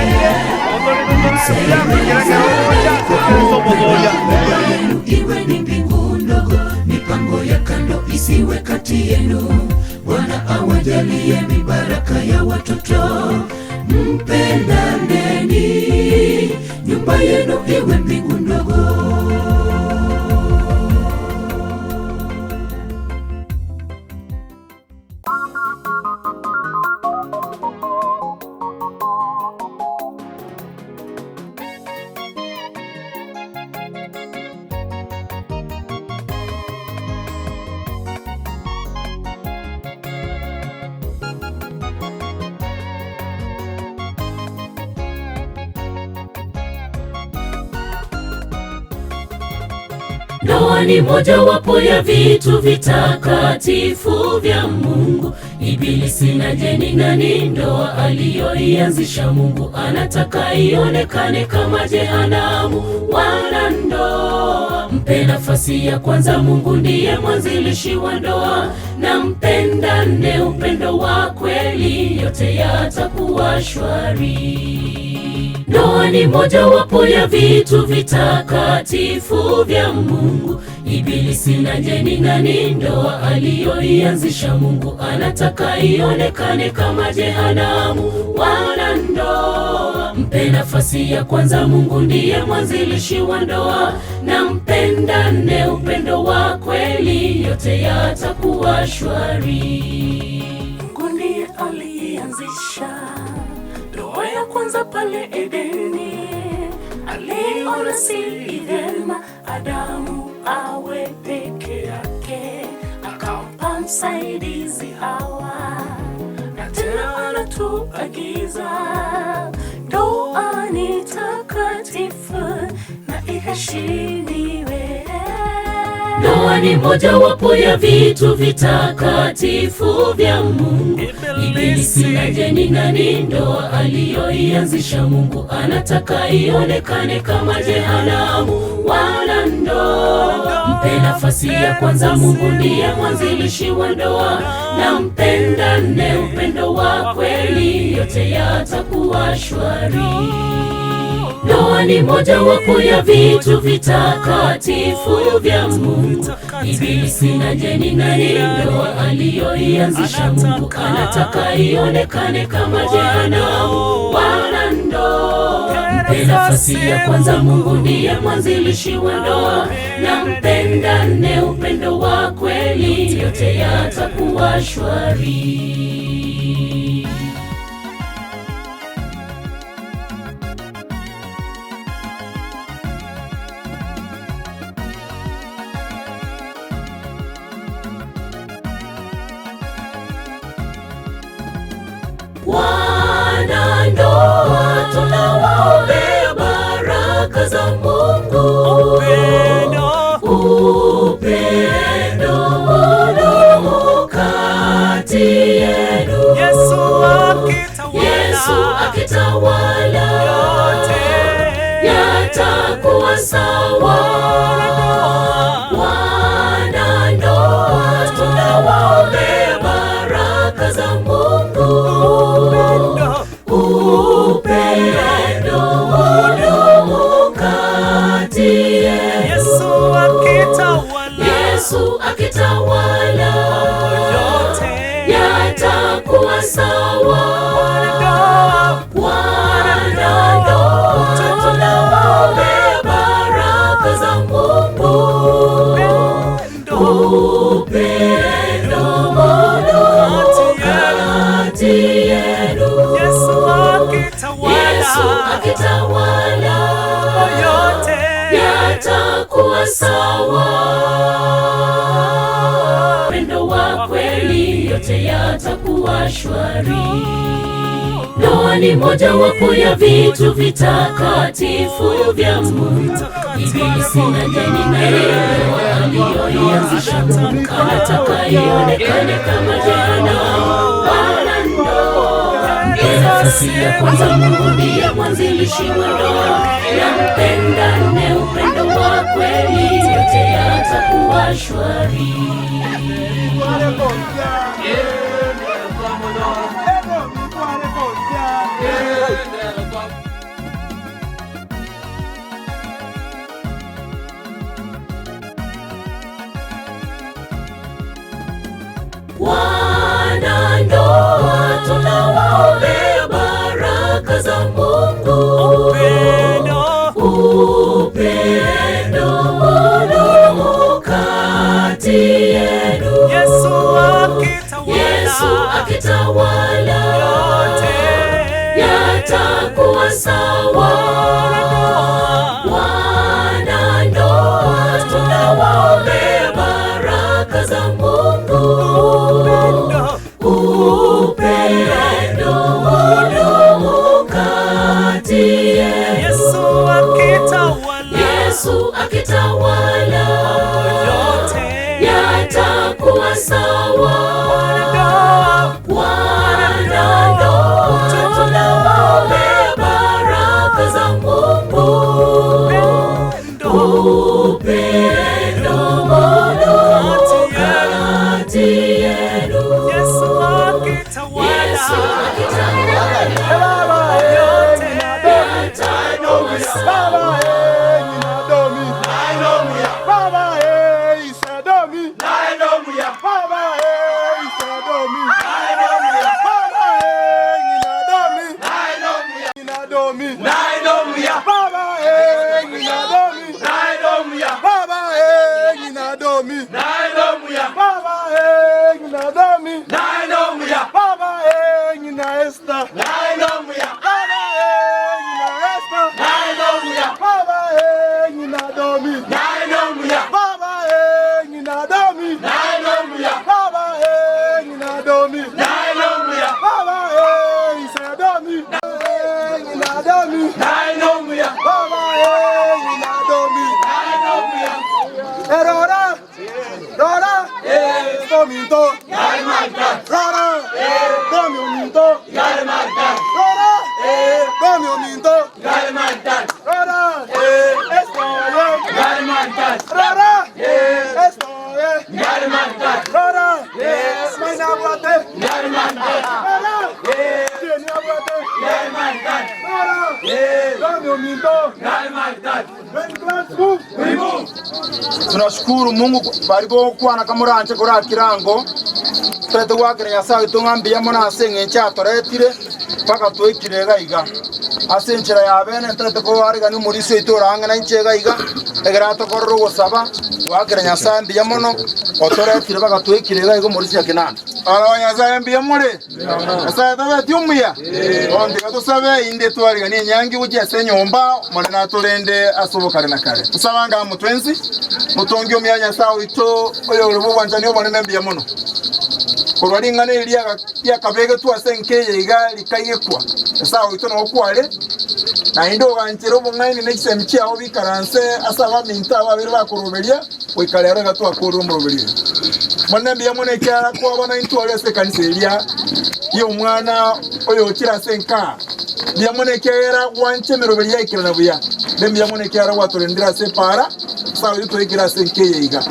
Msemezane kwa upendo, nyumba yenu iwe ni mbingu ndogo, mipango ya kando isiwe kati yenu. Bwana awajalie mibaraka ya watoto, mpendaneni, nyumba yenu iwe mbingu ndogo. Ndoa ni mojawapo ya vitu vitakatifu vya Mungu. Ibilisi na jeni nani, ndoa aliyoianzisha Mungu anataka ionekane kama jehanamu. Wanandoa Mpe nafasi ya kwanza, Mungu ndiye mwanzilishi wa ndoa. Na mpendane upendo wa kweli, yote yatakuwa shwari. Ndoa ni moja wapo ya vitu vitakatifu vya Mungu. Ibilisi na jeni nani, ndoa aliyoianzisha Mungu anataka ionekane kama jehanamu. Wana ndoa, mpe nafasi ya kwanza, Mungu ndiye mwanzilishi wa ndoa. Na mpendane upendo wa kweli, yote yatakuwa shwari. Mungu ndiye alianzisha ndoa ya kwanza pale Edeni. Aliona si vyema Adamu awe peke yake, akampa msaidizi Hawa. Na tena anatuagiza ndoa ni takatifu na iheshimiwe. Ndoa ni moja wapo ya vitu vitakatifu vya Mungu. Ibilisi na jeni nani, ndoa aliyoianzisha Mungu anataka ionekane kama jehanamu. Wana ndoa, mpe nafasi ya kwanza, Mungu ndiye mwanzilishi wa ndoa. Na mpendane upendo wa kweli, yote yatakuwa shwari. Ndoa ni moja wapo ya vitu vitakatifu vya Mungu. Ibilisi na jeni nani, ndoa aliyoianzisha Mungu anataka ionekane kama jehanamu. Wana ndoa, mpe nafasi ya kwanza, Mungu ndiye mwanzilishi wa ndoa. Na mpendane upendo wa kweli, yote yatakuwa shwari. Wana ndoa, tunawaombea baraka za Mungu. Upendo udumu kati yenu. Yesu akitawala, yatakuwa sawa. Wana ndoa, tunawaombea baraka za Mungu. Upendo udumu kati yenu. Yesu akitawala, yatakuwa sawa. Wana ndoa, tunawaombea baraka za Mungu. Upendo udumu kati yenu. Yesu akitawala, yatakuwa sawa. Upendo wa kweli, yote yatakuwa shwari. Ndoa ni moja wapo ya vitu vitakatifu vya Mungu. Ibilisi na jeni naye, ndoa aliyoianzisha Mungu anataka ionekane kama jehanamu. Wana ndoa, mpe nafasi ya kwanza, Mungu ndiye mwanzilishi wa ndoa. Na mpendane upendo wa kweli, yote yatakuwa shwari. Wana ndoa, tunawaombea baraka za Mungu. Upendo udumu kati yenu. Yesu akitawala, yatakuwa sawa. Wana ndoa, tunawaombea baraka za Mungu. Upendo udumu kati yenu. Yesu akitawala, yatakuwa sawa. Wana ndoa, tunawaombea baraka za Mungu. Upendo Rora. Rora. Dominto. Rora. Dominto. Rora. Dominto. Rora. Rora. Rora. Maina buate. Rora. Tiene buate. Rora. Dominto. Tunashukuru Mungu bariko kwana kamuranje kora kirango tete wakire yasawe tungambia mona asenge cyatoretire paka twikirega iga asenchera yabene tete ko wariga ni muri se itoranga na inchega iga egera to korro gusaba wakire yasambi yamono otoretire paka twikirega iga muri se kinana ala yasambi yamure asa tabe tyumya onde katusabe inde twariga ni nyangi uje senyomba mona natolende asobokare na kare usabanga mutwenzi mutongi omyanya sawo ito oyo olubwanjani obone membi yamono korwalinga ne ya kabege tu asenkeye iga likayekwa sawo ito no kwale na indo ganchero bongani ne kisemchi aho bikaranse asaba minta babiri bakurubelia wikalera gatu akuru murubelia monembi yamono ekyara kwa bana into ole sekanise elia yo mwana oyo kira senka yamono ekyara wanche merubelia ikirana buya dembi yamono ekyara watolendira separa sawo ito ikira senkeye iga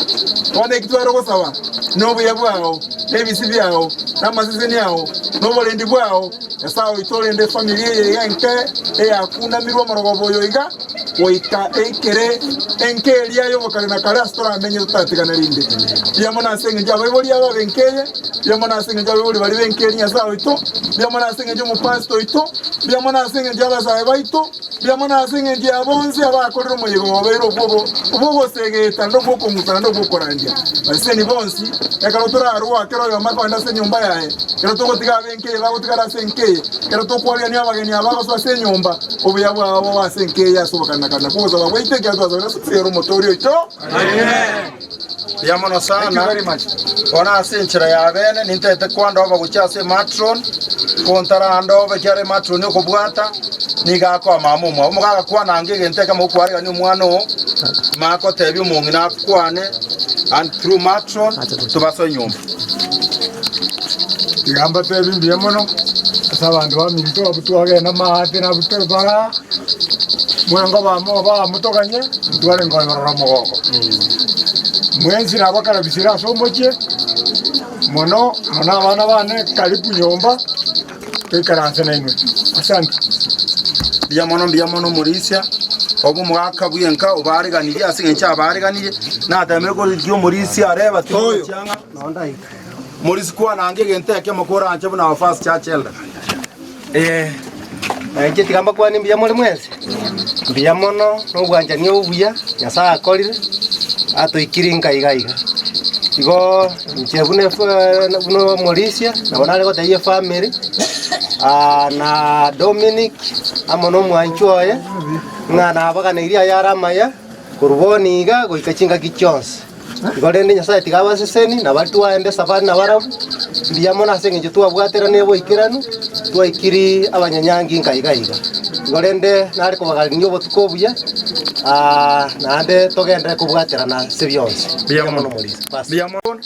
one kitwaro gosaba no buya bwao nebisi byao namasizeni yao no bolendi bwao sawo itolende familia yenke yakunda mirwa marogobo yoiga oika ekere enkelia yo bokale na kala stora amenye tutatika narinde yamona asenge njabo iboli aba benkeye yamona asenge njabo iboli bali benkeye nyasawo ito yamona asenge njo mupasto ito yamona asenge njaba za baito yamona asenge njabonze abakorera umuyigo wabero bobo segeta ndo boko mutando boko randia baseni bonsi yakalo tora arwa kero yo mako anda se nyumba yae kero to kotika benkeye babo tikara senkeye kero to kwali ni abageni abako so se nyumba obuyabo abo wasenkeye yasobokana kana kuza bawaite kyazo za sero motorio ito amen yamono sana. Thank you very much. Ona asenchera yabene nintete kwanda oba guchase matron kontara ando oba kyare matron yo kubwata niga kwa mamumo mugaga kwana ngege nteka mu kwari ni umwana mako tebi umuntu nakwane and through matron tubaso nyumba igamba tebi mbiyemono asabandi baminto abutwage na mahate na butebara mwengo ba mutoganye twale ngo baramo mwenzi nabakara bisira somoje mono abana bane karibu nyomba twikaranze na imwe asante biyamono murisia obu mwaka bwenka ubariganije asinge abariganije natameko ryo murisia areba cyanga nondayika murisi kwa nange genteke makora anje buna wa fast church elder anje tigamba kwa ni biyamole mwezi biyamono no bwanja ni obuya nyasa akorire ato ikiringa igaiga igo nchebune buno Mauricia na bonale ko taye family na Dominic amono mwanchoye ngana abagana iria yaramaya kuruboni iga goikachinga kichonse igorende nyasa tigaba seseni na batu waende safari na barabu biyamona asenge tuwa bwatera nebo ikiranu tuwa ikiri abanyanyangi nkaiga igorende nari ko bagali nyobo tukobuya nande togende kubwatera na sebyonse biyamono muri biyamono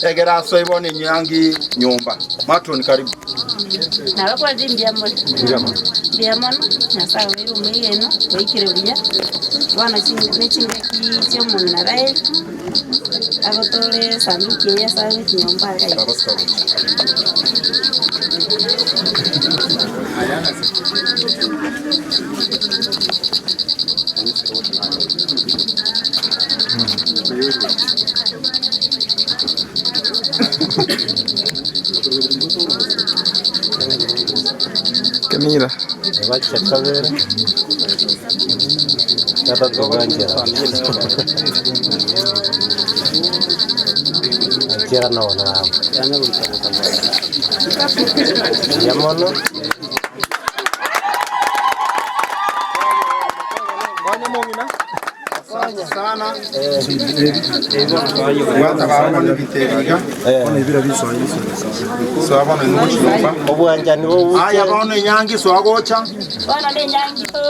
egera so ibone nyangi nyumba matron karibu nawe kwa biyamono nyasa wiru muyeno waikire buya bana chinga cyo mu naraye agotore sanduki ya sabe nyumba gai Camila. Vai saber. Cada doganja. Kira naona. Yamono. Banya mongina. Sana. Wata baba ni bitega. Ona ibira biswahili. So abana ni muchimba. Obwanja ni wo. Aya bana nyangi so agocha. Bana de nyangi to.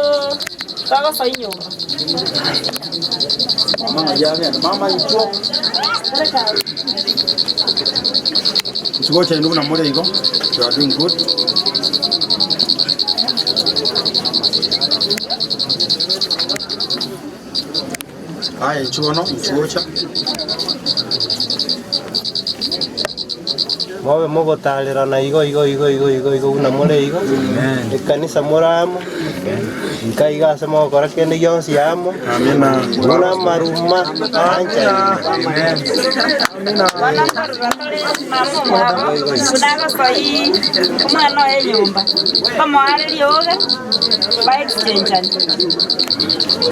Saka sa inyumba. Mama yawe mama icho. Chigocha ndugu na mmoja iko. You are doing good. Haya chigono chigocha. Mobe mugotalira na igo una more igo. Ekanisa moramo. Nkaiga se mogora kende yonsi amo. Amina. Una maruma ancha. Amen. Amina. Wana marura mamo mwabo. Kunaga sai kumano e nyumba. Kama ari yoga. Ba exchange.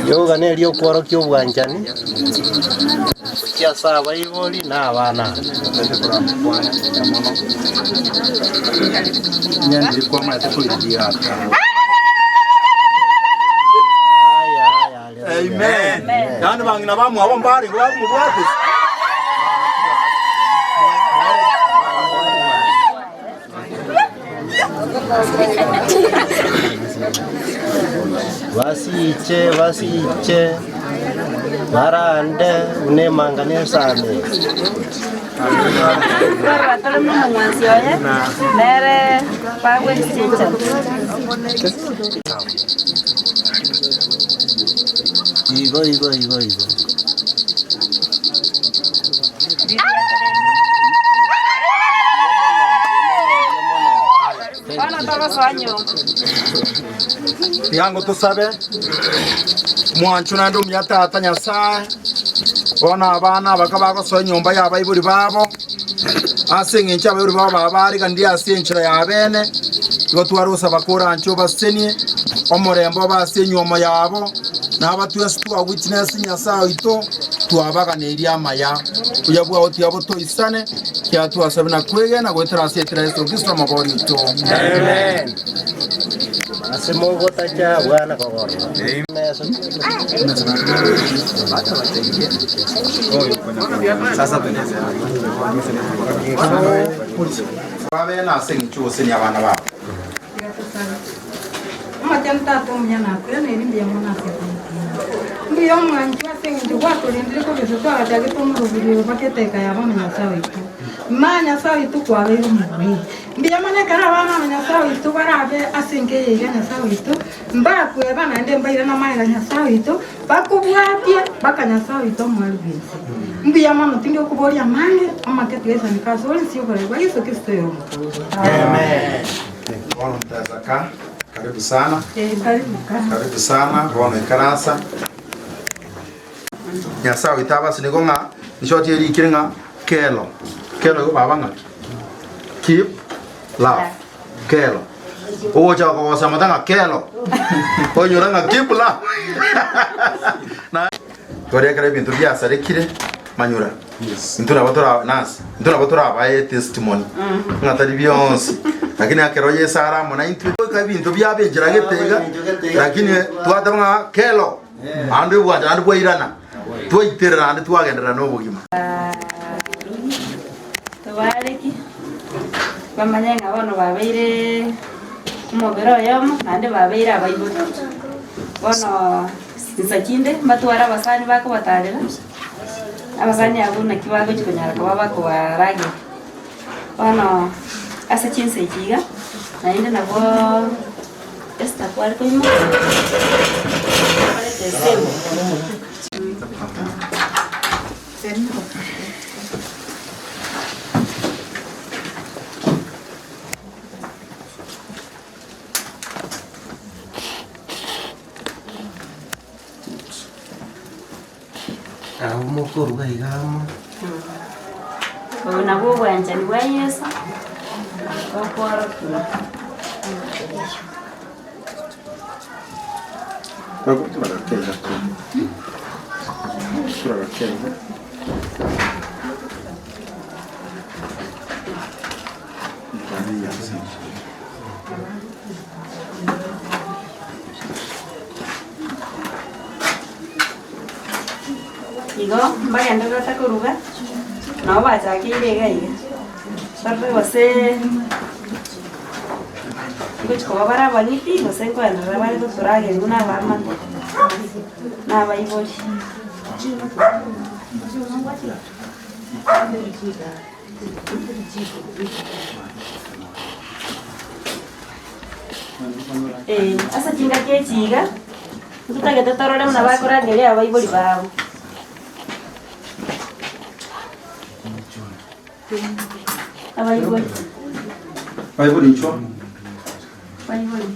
Yoga ne rio kworo kyo bwanjani. Kia saba igoli na abana. Nyandi kwa mata kulidia. Amen. Yani bangina bamu abo mbari bamu bwate. Wasiche Marande une mangane same. Para todo el mundo mwanzio ye. Nere pawe exchange. Igo. Wana toka sanyo. Yango tusabe mwanchu nando myatata Nyasaye bona abana bakabako so nyumba yaba iburi babo asenye ncha iburi babo babari kandi asenchira yabene ngo twarusa bakora ncho basenie omorembo basenyoma yabo n'abatuye twa witness Nyasaye ito twabaga neria maya uyabwa oti abo to isane kya twasabina kwegena gwetera asetera Yesu Kristo mabori ito. Amen. Asemogo tacha bwana kogoro. Sasa tunaweza. Wabe na sencho senya abana babo. Matenta tumyana kwa nini ndiye mwana sasa. Ndiyo mwanjwa senjo wako ndiko kwa sababu ya tumurubiri baketeka yabana Nyasaye itu. Nyasaye itu kwa leo mwe. Ndiye mane kana bana Nyasaye itu barabe asenge ye Nyasaye itu. Mbakwe bana ndemba ira na mai Nyasaye itu. Bakubwatie baka Nyasaye itu mwalibisi. Ndiye mane tingo kuboria mange amaketweza nikazuri sio kwa Yesu Kristo yo. Amen. Bwana mtazaka. Karibu sana. Karibu sana. Bwana ikarasa. Nyasaye itaba sinigonga nishoti eri kiringa kelo go babanga keep love kelo ocha ko samatanga kelo onyuranga keep love na tore kare bintu bya sarekire manyura intuna batora nas intuna batora baye testimony ngatari byonse lakini akero yesara mona intu ka bintu bya benjira getega lakini twadamwa kelo andu bwanja andu bwirana tuiterera andu twagendera no bugima Tabariki. Bamanyanga bano babeire umubero yomo nande babeire abayibona. Bono nsakinde matwara basani bako batarera. Abasani abuna kibago kikonyara kababa ko barage. Bono asa chinse kiga nainde nabo esta kwari ko imo. Parece sembo. Mukuru gaigamo. Ona bo bwanja ni bwayesa. Bakora kula. Kako tunarakeza tu. Tunarakeza. Igo, bagenda gata kuruga. Nabo bachakire gaiga. Sarre bose. Kuchko babara baniti, no se encuentra, bale to turage una barma. n'abayibori. Asa chinga kechiga tutagete torore muna bakorangeria abayibori babo. Abayibori. Abayibori ncho. Abayibori.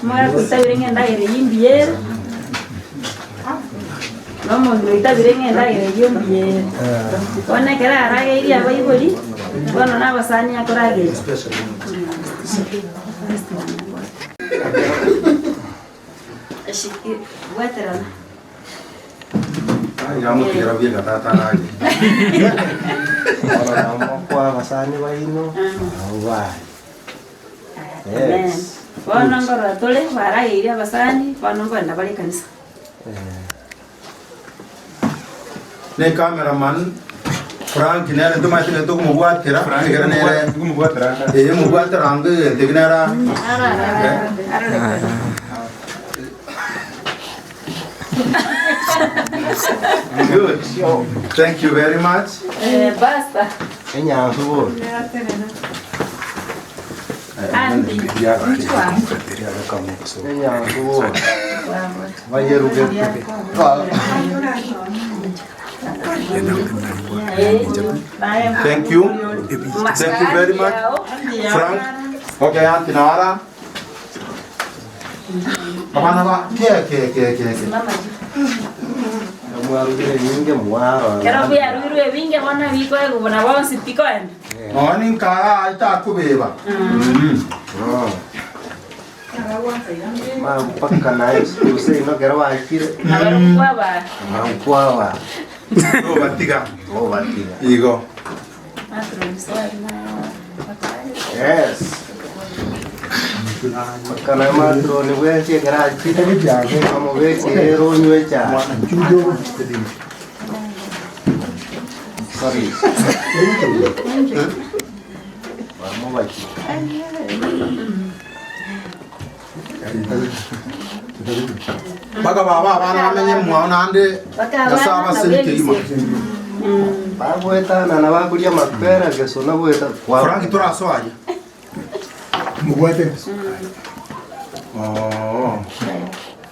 Mara kuita birenge ndagere yimbier. Vamos kuita birenge ndagere yimbier. Wana kera arage iri abayibori. Bono nabasani akorage. Ashiki waterana. Kamu kira biar kata lagi. Orang nama kuah masani baino. Wah. Yes. Bono ngoro tole bara iri abasani, bono ngenda bali kanisa. Ne cameraman Frank nere tu masih itu membuat kira kira nere membuat terang. Membuat terang ke teknara. Good. Thank you very much. Basta. Kenya subuh. Andy. Kenya subuh. Vaya rupiah. Thank you. Thank you very much, Frank. Okay, Auntie Nara. Apa nama? Ke. Kamu harus winge muaro. Kero biar wiru winge wana wiko ego bona wao sipiko en. Oh, ni kaya ita kubeba. Ma pakka nice. Usai no kero akire. Kuava. Oh, batiga. Oh, batiga. Igo. Yes. Makana matro ni weche garachi kama weche ronyo wecha. Sorry. Vamos bachi. Baka baba bana amenye mwana ande. Nasaba sente ima. Babu eta na nabakulia mapera kesona boeta kwa. Frank turaso aje. Mugwete. Oh.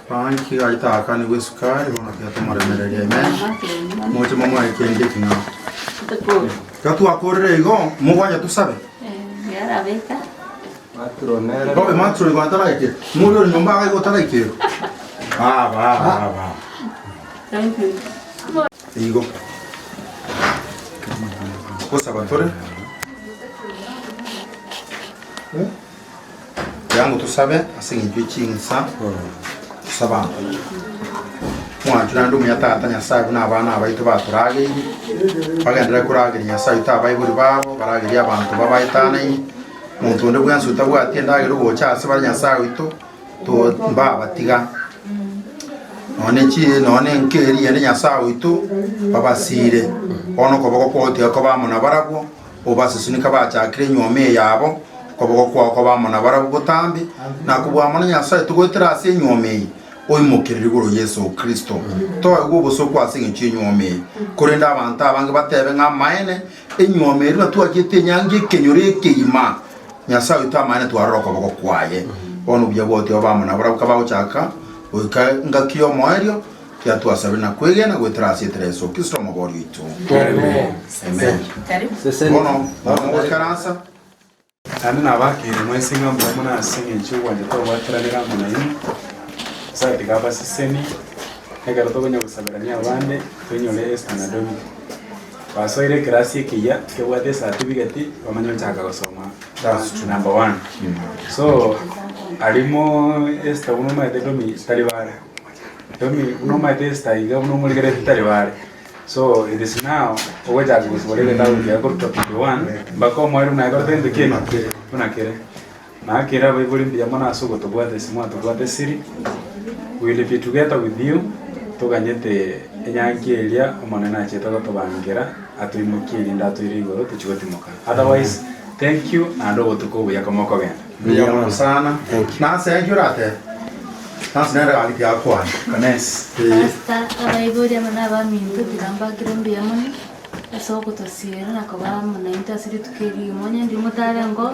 Frank aita akani wesukari wana kia tomara mereli amen. Moche mama ekende kinga. Katu akorre igo mugwanya tu sabe. Yara beta. Matro nera. Bobe matro igo atara ike. Muri nyumba igo atara ike. Ba. Thank you. Igo. Cosa Salvatore? Yangu tusabe asingi chinsa saba. Mwa tunandu myatata nyasaye na abana abaitu baturage. Bagandira kurage nyasaye tabayiburi babo barage abantu babayitana muntu nde bwansu tabwati ndage rugo cyase bari nyasaye ito to mbaba tiga. None nkeri yene nyasaye ito babasire ono koboko kote ko bamona barabo obasisunika bachakire nyome yabo koboko kwa bamona barabo gutambi nakubwamona nyasaye tugotera ase nyome oyimukirira igoro Yesu Kristo to agubo so kwasinga chinyome kurenda abantu abange batebe nka maene enyome rina tuagite nyange kenyore keima nyasaye utamane twaroko boko kwaye ono bya bote bamona barabo kabaho chaka oika ngakio moerio ya tuasabina kwegena gwetrasi Yesu Kristo mugori itu. Amen. Bono, bono karansa. Ani nabakire mwesinga mbona asinge chuwa ndito watranira munayi. Sasa tikaba siseni. Negaro to banya gusabirania abande twenyole estana domi. Basoire gracie kiya ke wate certificate bamanyo chaka gusoma. That's number 1. So alimo esta uno ma de domi talibare. Domi uno ma testa iga uno mulgere talibare. So it is now owe jagu swale ta uya ko topic 1 bako moiru na ko tende ke una kere na akira baibuli mbia mona sugo tubwate simwa tubwate siri. We will be together with you tuganyete enyangeria omonena achetaga tubangira atuimukieri ndatwire igoro tuchigotimoka. Otherwise, thank you and otuko yakomoko genda. Ndiyo sana. Na senjurate. Nasinyara alipia kwa. Kanes. Hasta abaiburi amana ba mintu tiramba kirombi amani. Eso kutosira na kwa mna intasiri tukeri monya ndi mutarengo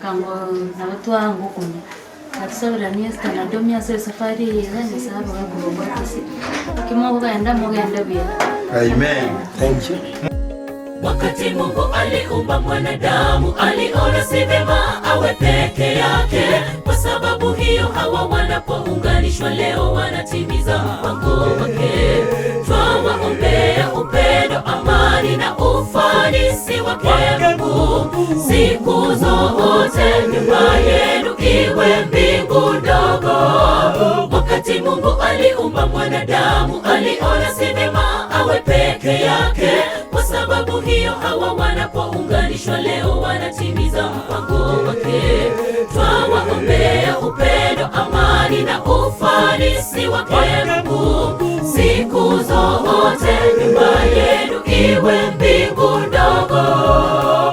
kango na watu wangu kuni. Atisabira ni esta na domia safari yega ni sababu kwa kasi. Kimo kaenda mogenda bia. Amen. Thank you. Wakati Mungu aliumba mwanadamu, aliona si vyema awe peke yake. Kwa sababu hiyo hawa wanapounganishwa leo wanatimiza mpango wake. Twawaombea upendo, amani na ufanisi wake Mungu. Siku zote nyumba yenu iwe mbingu ndogo. Wakati Mungu aliumba mwanadamu, aliona si vyema awe peke yake. Kwa sababu hiyo hawa wanapounganishwa leo wanatimiza mpango wake. Twawaombea upendo, amani na ufanisi wake Mungu. Siku zote nyumba yenu iwe mbingu ndogo.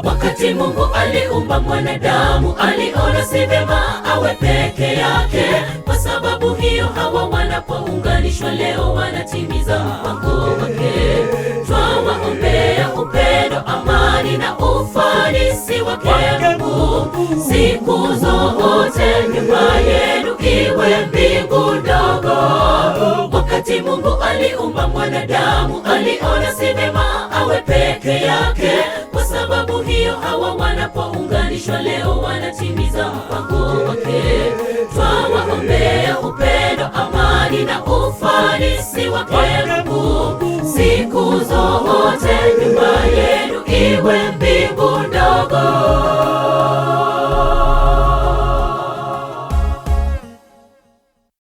Wakati Mungu aliumba mwanadamu, aliona si vyema awe peke yake. Kwa sababu hiyo hawa wanapounganishwa leo wanatimiza mpango wake. Twawaombea upendo, amani na ufanisi wake Mungu. Siku zote nyumba yenu iwe mbingu ndogo. Wakati Mungu aliumba mwanadamu, aliona si vyema awe peke yake. Kwa sababu hiyo hawa wanapounganishwa leo wanatimiza mpango wake. Twawaombea upendo, amani na